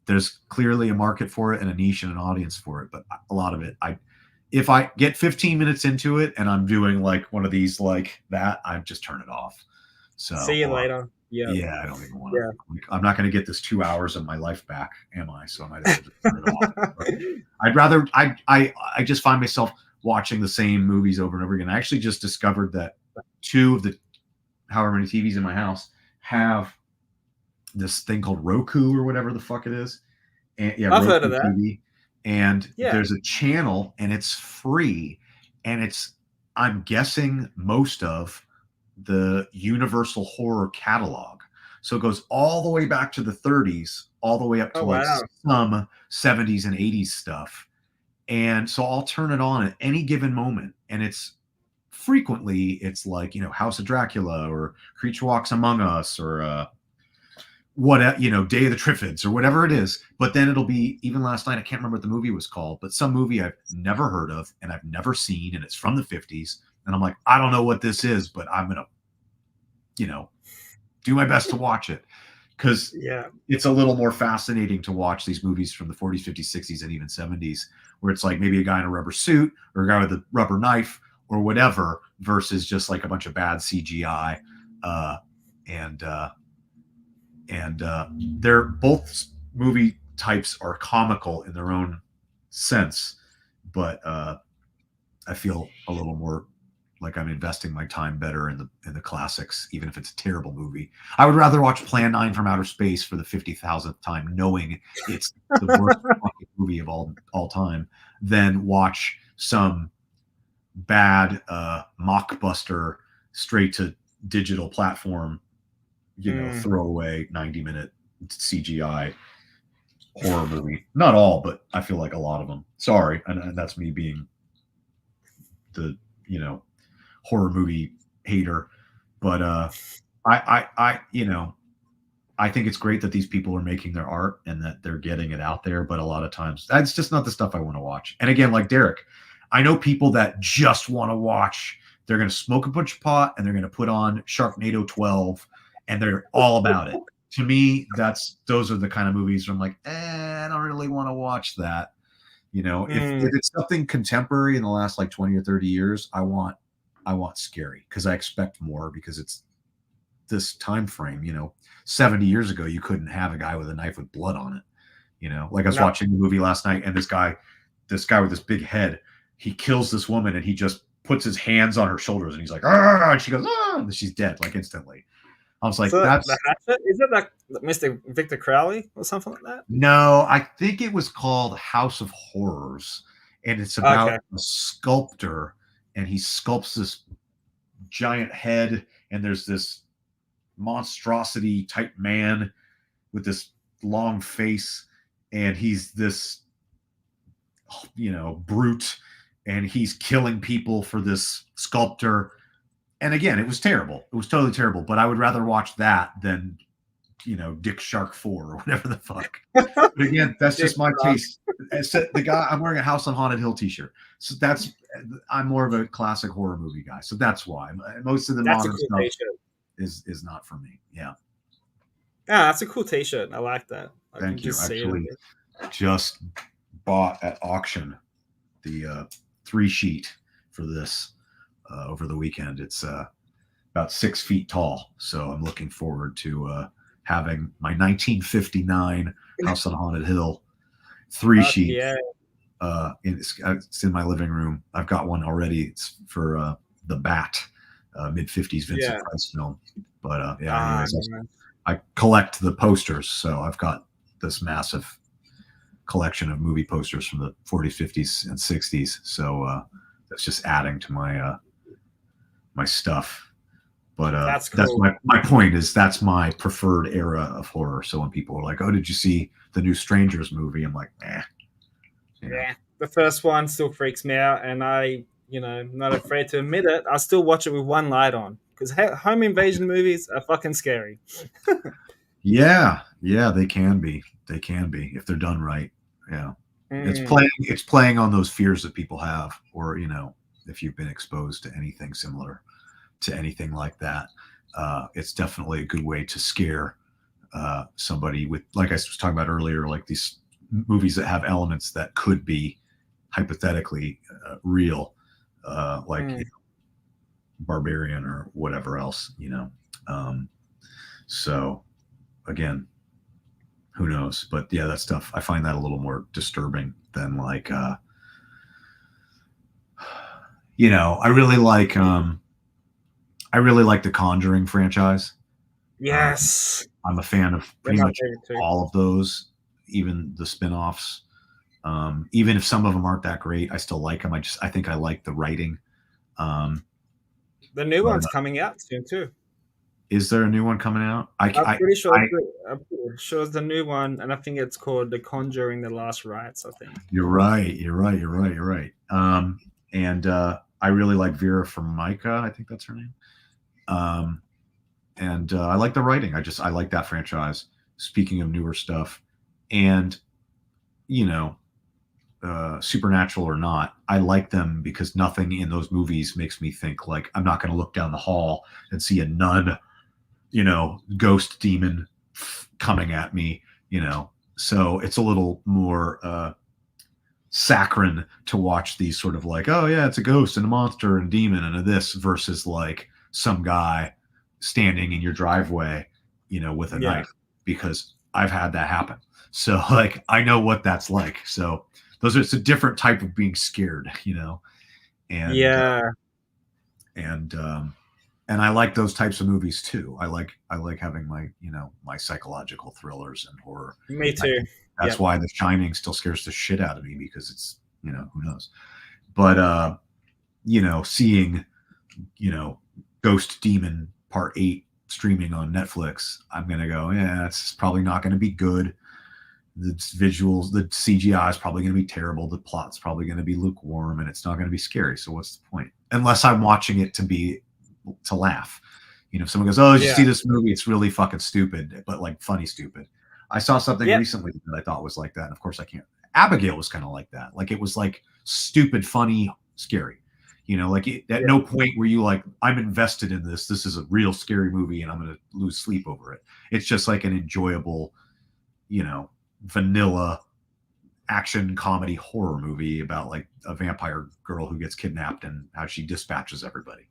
There's clearly a market for it and a niche and an audience for it, but a lot of it, if I get 15 minutes into it and I'm doing like one of these like that, I just turn it off. So, See you or later. Yeah, yeah, I don't even want yeah. to. I'm not going to get this 2 hours of my life back, am I? So I might as well just turn it off. But I'd rather. I just find myself watching the same movies over and over again. I actually just discovered that two of the however many TVs in my house have this thing called Roku or whatever the fuck it is. And yeah, I've heard of Roku that. TV. And Yeah. there's a channel and it's free. And I'm guessing most of the Universal horror catalog. So it goes all the way back to the 30s, all the way up to Oh like wow. some 70s and 80s stuff. And so I'll turn it on at any given moment. And it's like, House of Dracula or Creature Walks Among Us or Day of the Triffids or whatever it is. But then it'll be, even last night, I can't remember what the movie was called, but some movie I've never heard of and I've never seen, and it's from the 50s. And I'm like, I don't know what this is, but I'm going to, do my best to watch it, because Yeah. it's a little more fascinating to watch these movies from the 40s, 50s, 60s, and even 70s, where it's like maybe a guy in a rubber suit or a guy with a rubber knife or whatever, versus just like a bunch of bad CGI. And they're both movie types are comical in their own sense, but I feel a little more like I'm investing my time better in the classics, even if it's a terrible movie. I would rather watch Plan 9 from Outer Space for the 50,000th time, knowing it's the worst fucking movie of all time, than watch some bad mockbuster straight to digital platform, throwaway 90-minute CGI horror movie. Not all, but I feel like a lot of them. Sorry, and that's me being the horror movie hater, but I think it's great that these people are making their art and that they're getting it out there, but a lot of times that's just not the stuff I want to watch. And again, like Derek, I know people that just want to watch, they're going to smoke a bunch of pot and they're going to put on Sharknado 12 and they're all about it. To me, those are the kind of movies where I'm like, I don't really want to watch that. If it's something contemporary in the last like 20 or 30 years, I want scary, because I expect more, because it's this time frame. 70 years ago, you couldn't have a guy with a knife with blood on it. Like I was watching the movie last night, and this guy with this big head, he kills this woman and he just puts his hands on her shoulders and he's like, ah, and she goes, ah, and she's dead like instantly. I was like, So that's the Hatchet? Is it like Mr. Victor Crowley or something like that? no, I think it was called House of Horrors, and it's about a sculptor, and he sculpts this giant head, and there's this monstrosity type man with this long face, and he's this brute, and he's killing people for this sculptor. And again, it was terrible. It was totally terrible, but I would rather watch that than Dick Shark 4 or whatever the fuck. But again, that's Dick just my Clark. taste. The guy, I'm wearing a House on Haunted Hill t-shirt. So I'm more of a classic horror movie guy. So that's why most of the That's a modern cool stuff T-shirt. is not for me. Yeah. Yeah, that's a cool T-shirt. I like that. I can Thank you. just see it. Actually, just bought at auction the 3 sheet for this over the weekend. It's about 6 feet tall. So I'm looking forward to having my 1959 House on Haunted Hill three Fuck sheet. yeah. It's in my living room. I've got one already. It's for the Bat, mid-50s Vincent Yeah. Price film. But yeah, Ah, anyways, man. I collect the posters. So I've got this massive collection of movie posters from the 40s, 50s, and 60s. So that's just adding to my stuff. But That's that's cool. my point is that's my preferred era of horror. So when people are like, "Oh, did you see the new Strangers movie?" I'm like, "Eh." Yeah. Yeah. The first one still freaks me out, and not afraid to admit it. I still watch it with one light on because home invasion movies are fucking scary. Yeah, they can be. They can be if they're done right. Yeah. It's Mm. playing on those fears that people have, or if you've been exposed to anything similar to anything like that. It's definitely a good way to scare somebody with, like I was talking about earlier, like these movies that have elements that could be hypothetically real, like Mm. Barbarian or whatever else. Um, so again, who knows? But yeah, that stuff, I find that a little more disturbing than like, I really like, the Conjuring franchise. Um, Yes. I'm a fan of They're pretty my much favorite too. all of those, even the spin-offs. Even if some of them aren't that great, I still like them. I think I like the writing. Um, The new but one's coming out soon too. is there a new one coming out? I'm pretty sure. I'm pretty sure it's the new one, and I think it's called The Conjuring: The Last Rites. I think. You're right. You're right. You're right. You're right. And I really like Vera Farmiga. I think that's her name. Um, and I like the writing. I like that franchise. Speaking of newer stuff, and you know, supernatural or not, I like them because nothing in those movies makes me think like I'm not going to look down the hall and see a nun, ghost demon coming at me. So it's a little more saccharine to watch these sort of like, oh yeah, it's a ghost and a monster and a demon and a this versus like some guy standing in your driveway, with a Yeah. knife, because I've had that happen. So like I know what that's like. So it's a different type of being scared, and Yeah. and and I like those types of movies too. I like having my psychological thrillers and horror. Me I too. think that's Yep. why The Shining still scares the shit out of me, because it's who knows. But seeing Ghost Demon Part 8 streaming on Netflix, I'm gonna go, yeah, it's probably not gonna be good. The visuals, the CGI is probably going to be terrible. The plot's probably going to be lukewarm, and it's not going to be scary. So what's the point? Unless I'm watching it to laugh. If someone goes, "Oh, did you Yeah. see this movie? It's really fucking stupid, but like funny stupid." I saw something Yep. recently that I thought was like that, and of course I can't. Abigail was kind of like that. Like it was like stupid, funny, scary. At Yep. no point were you like, "I'm invested in this. This is a real scary movie, and I'm going to lose sleep over it." It's just like an enjoyable, vanilla action comedy horror movie about like a vampire girl who gets kidnapped and how she dispatches everybody.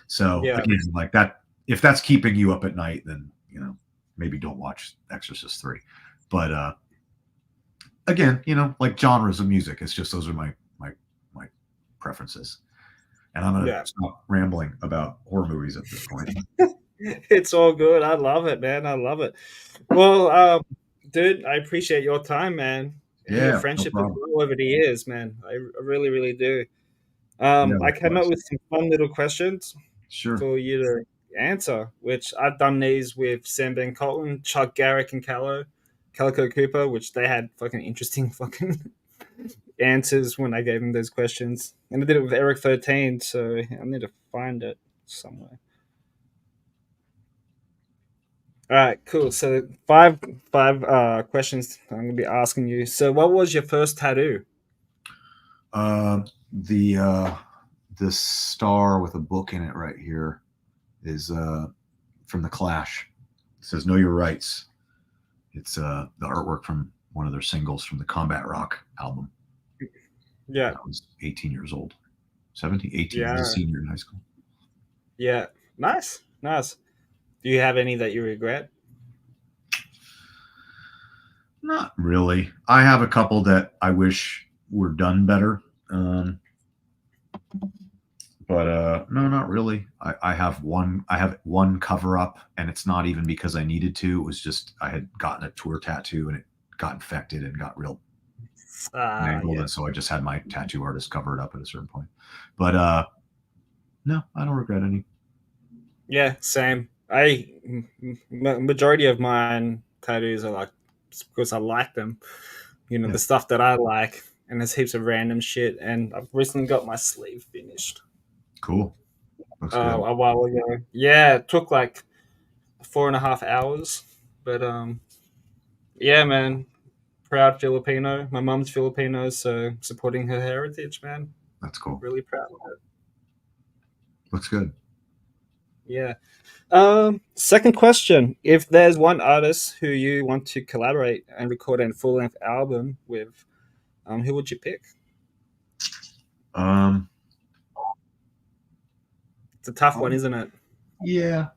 So Yeah. again, like that, if that's keeping you up at night, then maybe don't watch Exorcist 3. But again, like genres of music, it's just those are my preferences. And I'm gonna Yeah. stop rambling about horror movies at this point. It's all good. I love it, man. I love it. Well, dude, I appreciate your time, man, and your Yeah, no friendship as problem. well over the years, man. I really, really do. Yeah, I came up likewise. with some fun little questions Sure. for you to answer, which I've done these with Sam Ben Colton, Chuck Garrick, and Calico Cooper, which they had fucking interesting fucking answers when I gave them those questions. And I did it with Eric 13, so I need to find it somewhere. All right, cool. So five questions I'm gonna be asking you. So, what was your first tattoo? Uh, the star with a book in it right here is from the Clash. It says "Know Your Rights." It's the artwork from one of their singles from the Combat Rock album. When Yeah, I was 18 years old, 17, 18. I was a yeah, senior in high school. yeah. Nice, nice. Do you have any that you regret? Not really. I have a couple that I wish were done better. Um, but no, not really. I have one. I have one cover up, and it's not even because I needed to. It was just I had gotten a tour tattoo, and it got infected and got real Ah, mangled, yeah, and so I just had my tattoo artist cover it up at a certain point. But no, I don't regret any. yeah. Same. Majority of mine tattoos are like because I like them. You know, Yeah, the stuff that I like, and there's heaps of random shit. And I've recently got my sleeve finished cool. Looks good. a while ago. Yeah, it took like 4.5 hours, but yeah, man. Proud Filipino. My mom's Filipino, so supporting her heritage, man. That's cool. Really proud of it. Looks good. Yeah. Second question: if there's one artist who you want to collaborate and record a full length album with, who would you pick? Um, It's a tough one, um, isn't it? yeah.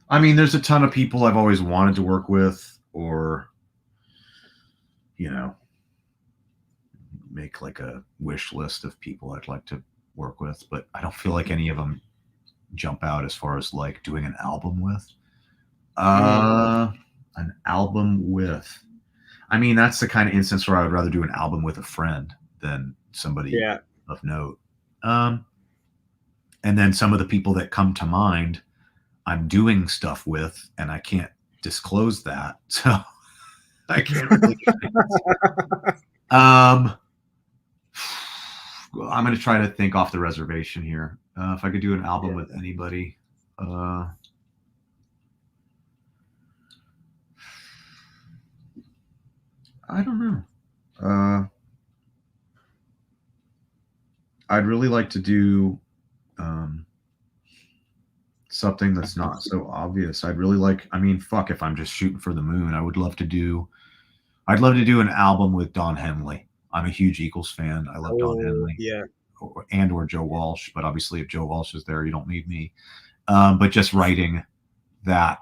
I mean, there's a ton of people I've always wanted to work with, or you know, make like a wish list of people I'd like to work with, but I don't feel like any of them jump out as far as like doing an album with. Mm, Uh, an album with. I mean, that's the kind of instance where I would rather do an album with a friend than somebody yeah. of note. Um, and then some of the people that come to mind, I'm doing stuff with, and I can't disclose that, so I can't really give an answer. Um, I'm going to try to think off the reservation here. If I could do an album Yeah. with anybody, uh, I don't know. I'd really like to do um, something that's not so obvious. I'd really like. I mean, fuck, if I'm just shooting for the moon, I would love to do. I'd love to do an album with Don Henley. I'm a huge Eagles fan. I love Don Oh, Henley yeah. or Joe Walsh, but obviously, if Joe Walsh is there, you don't need me. But just writing that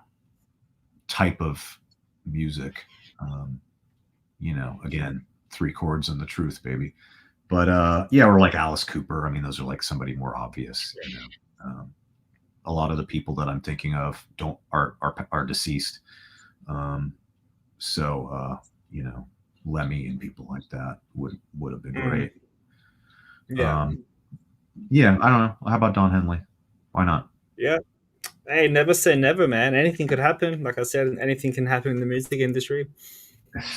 type of music. Um, again, three chords and the truth, baby. But yeah, or like Alice Cooper. I mean, those are like somebody more obvious. A lot of the people that I'm thinking of don't are deceased. Um, so you know, Lemmy and people like that would have been Mm, great. yeah. Um, yeah, I don't know. How about Don Henley? Why not? Yeah. Hey, never say never, man. Anything could happen. Like I said, anything can happen in the music industry.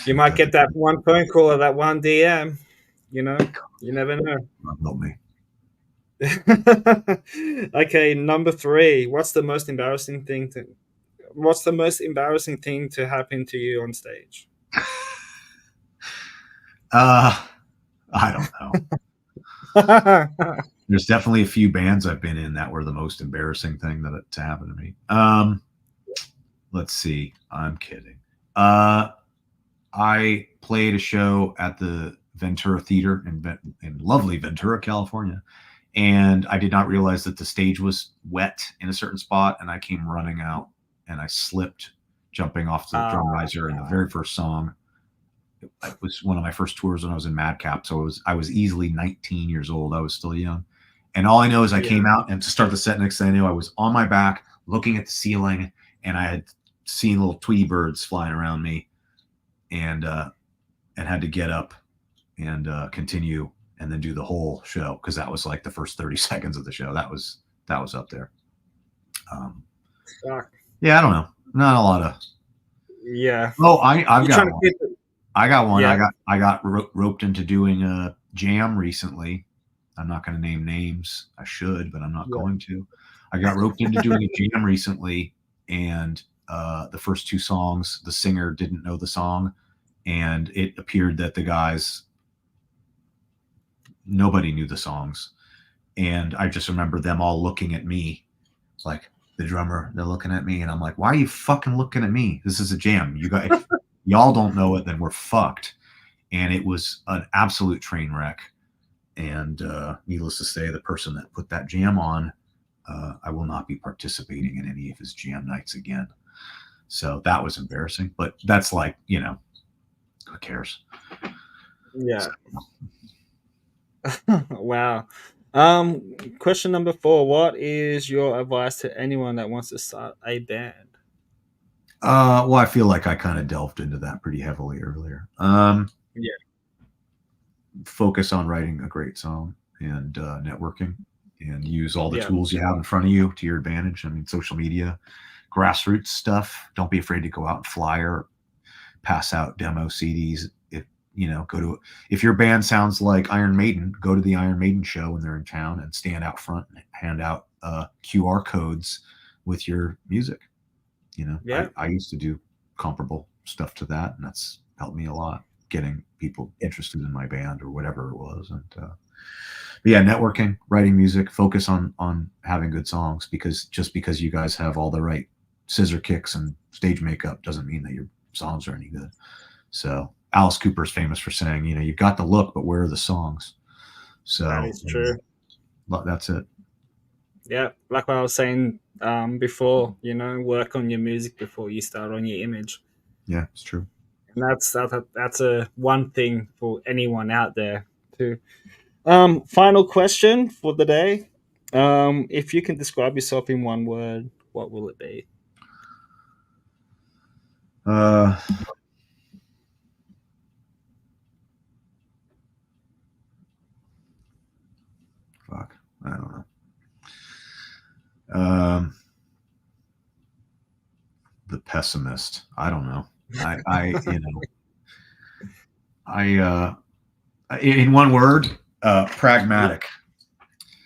You It might doesn't get that one phone call or that one DM. You know, you never know. help me. Okay, number three. What's the most embarrassing thing to happen to you on stage? Uh, I don't know. There's definitely a few bands I've been in that were the most embarrassing thing that to happen to me. Let's see. I'm kidding. Uh, I played a show at the Ventura Theater in lovely Ventura, California, and I did not realize that the stage was wet in a certain spot, and I came running out, and I slipped, jumping off the uh, drum riser in the very first song. It was one of my first tours when I was in Madcap, so I was easily 19 years old. I was still young, and all I know is I yeah. came out, and to start the set, next thing I knew, I was on my back looking at the ceiling, and I had seen little Tweety birds flying around me, and had to get up and continue and then do the whole show because that was like the first 30 seconds of the show. That was up there. Um, Fuck. yeah, I don't know. Not a lot of. Yeah. Oh, I've You're got trying to one. keep it. I got one. I Yeah. got I got roped into doing a jam recently. I'm not going to name names. I should, but I'm not Yeah. going to. I got roped into doing a jam recently, and the first two songs, the singer didn't know the song, and it appeared that the guys, nobody knew the songs. And I just remember them all looking at me, like the drummer, they're looking at me, and I'm like, why are you fucking looking at me? This is a jam. You got, if y'all don't know it, then we're fucked. And it was an absolute train wreck. And needless to say, the person that put that jam on, I will not be participating in any of his jam nights again. So that was embarrassing. But that's like, you know, who cares? Yeah. Wow. Question number 4. What is your advice to anyone that wants to start a band? Well, I feel like I kind of delved into that pretty heavily earlier. Yeah. Focus on writing a great song and networking, and use all the Yeah. tools you have in front of you to your advantage. I mean, social media, grassroots stuff. Don't be afraid to go out and flyer, pass out demo CDs. If you know, go to, if your band sounds like Iron Maiden, go to the Iron Maiden show when they're in town and stand out front and hand out QR codes with your music. You know, Yeah. I used to do comparable stuff to that, and that's helped me a lot, getting people interested in my band or whatever it was. And but yeah, networking, writing music, focus on having good songs, because just because you guys have all the right scissor kicks and stage makeup doesn't mean that your songs are any good. So Alice Cooper's famous for saying, you know, you've got the look, but where are the songs? That So is true. that's it. Yeah. Like what I was saying before, work on your music before you start on your image. Yeah, it's true. And that's a one thing for anyone out there too. Final question for the day. If you can describe yourself in one word, what will it be? Uh, fuck, I don't know. The pessimist. I don't know. You know, I in one word, Yeah. pragmatic.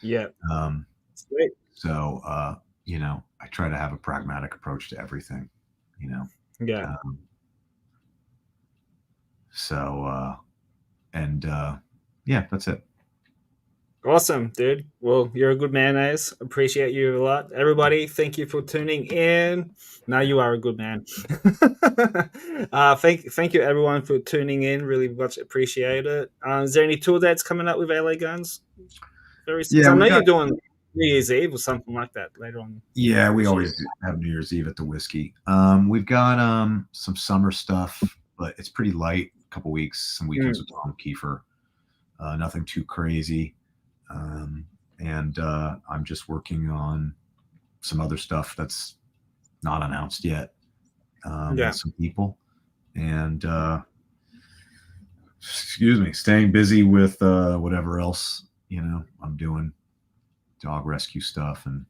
Yeah. Um, Sweet. so you know, I try to have a pragmatic approach to everything. You know, Yeah. um, so and yeah, that's it. Awesome, dude. Well, you're a good man, Ace. Appreciate you a lot. Everybody, thank you for tuning in. Now you are a good man. Thank you everyone for tuning in. Really much appreciate it. Is there any tour dates coming up with LA Guns? Because Yeah, I know we've you're got. doing New Year's Eve or something like that later on Yeah, we this year. always have New Year's Eve at the Whiskey. We've got some summer stuff, but it's pretty light. A couple weeks, some weekends Mm, with Tom Kiefer. Nothing too crazy. And I'm just working on some other stuff that's not announced yet, with yeah. some people. And excuse me, staying busy with whatever else, you know, I'm doing, dog rescue stuff and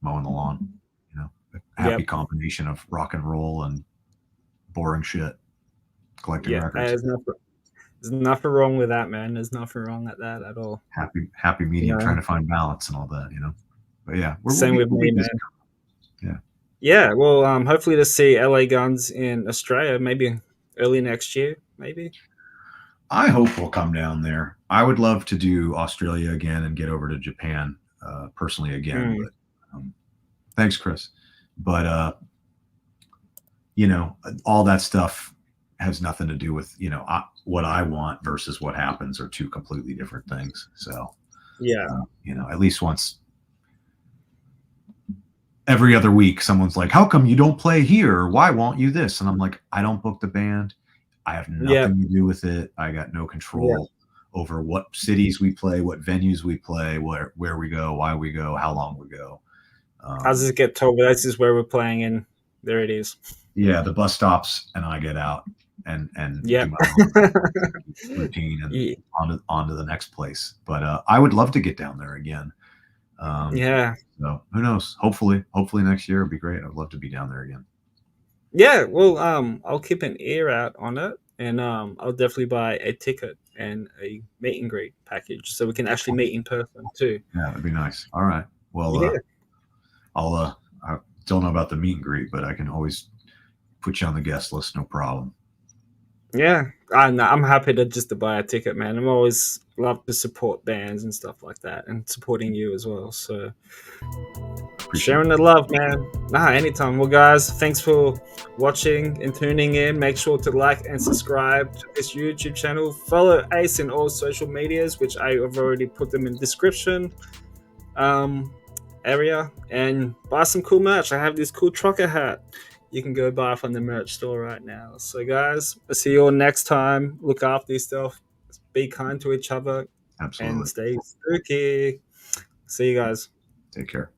mowing the lawn. You know, a happy Yep. combination of rock and roll and boring shit, collecting Yeah. records. There's nothing wrong with that, man. There's nothing wrong at that at all. Happy You medium, trying know, to find balance and all that. You know, but yeah, same with we'll be me, busy. man. Yeah. Yeah, well, hopefully to see LA Guns in Australia, maybe early next year, maybe. I hope we'll come down there. I would love to do Australia again and get over to Japan personally again. Mm, But thanks, Chris. But you know, all that stuff has nothing to do with, you know, what I want versus what happens are two completely different things. So yeah, you know, at least once every other week, someone's like, "How come you don't play here? Why won't you this?" And I'm like, "I don't book the band. I have yeah, nothing to do with it. I got no yeah. control over what cities we play, what venues we play, where we go, why we go, how long we go." I just get told this is where we're playing, and there it is. Yeah, the bus stops, and I get out and Yeah, do my own routine and Ye- on to the next place. But I would love to get down there again. Um, yeah, so who knows? Hopefully next year would be great. I'd love to be down there again. yeah. Well, I'll keep an ear out on it, and I'll definitely buy a ticket and a meet and greet package so we can actually meet in person too. Yeah, that'd be nice. All right. Well, Yeah, I'll don't know about the meet and greet, but I can always put you on the guest list, no problem. Yeah, I'm happy to just to buy a ticket, man. I'm always love to support bands and stuff like that, and supporting you as well. So Appreciate sharing the it. love, man. Nah, anytime. Well, guys, thanks for watching and tuning in. Make sure to like and subscribe to this YouTube channel. Follow Ace in all social medias, which I have already put them in description um, area, and buy some cool merch. I have this cool trucker hat. You can go buy from the merch store right now. So, guys, I'll see you all next time. Look after yourself. Be kind to each other and Absolutely. stay spooky. See you guys. Take care.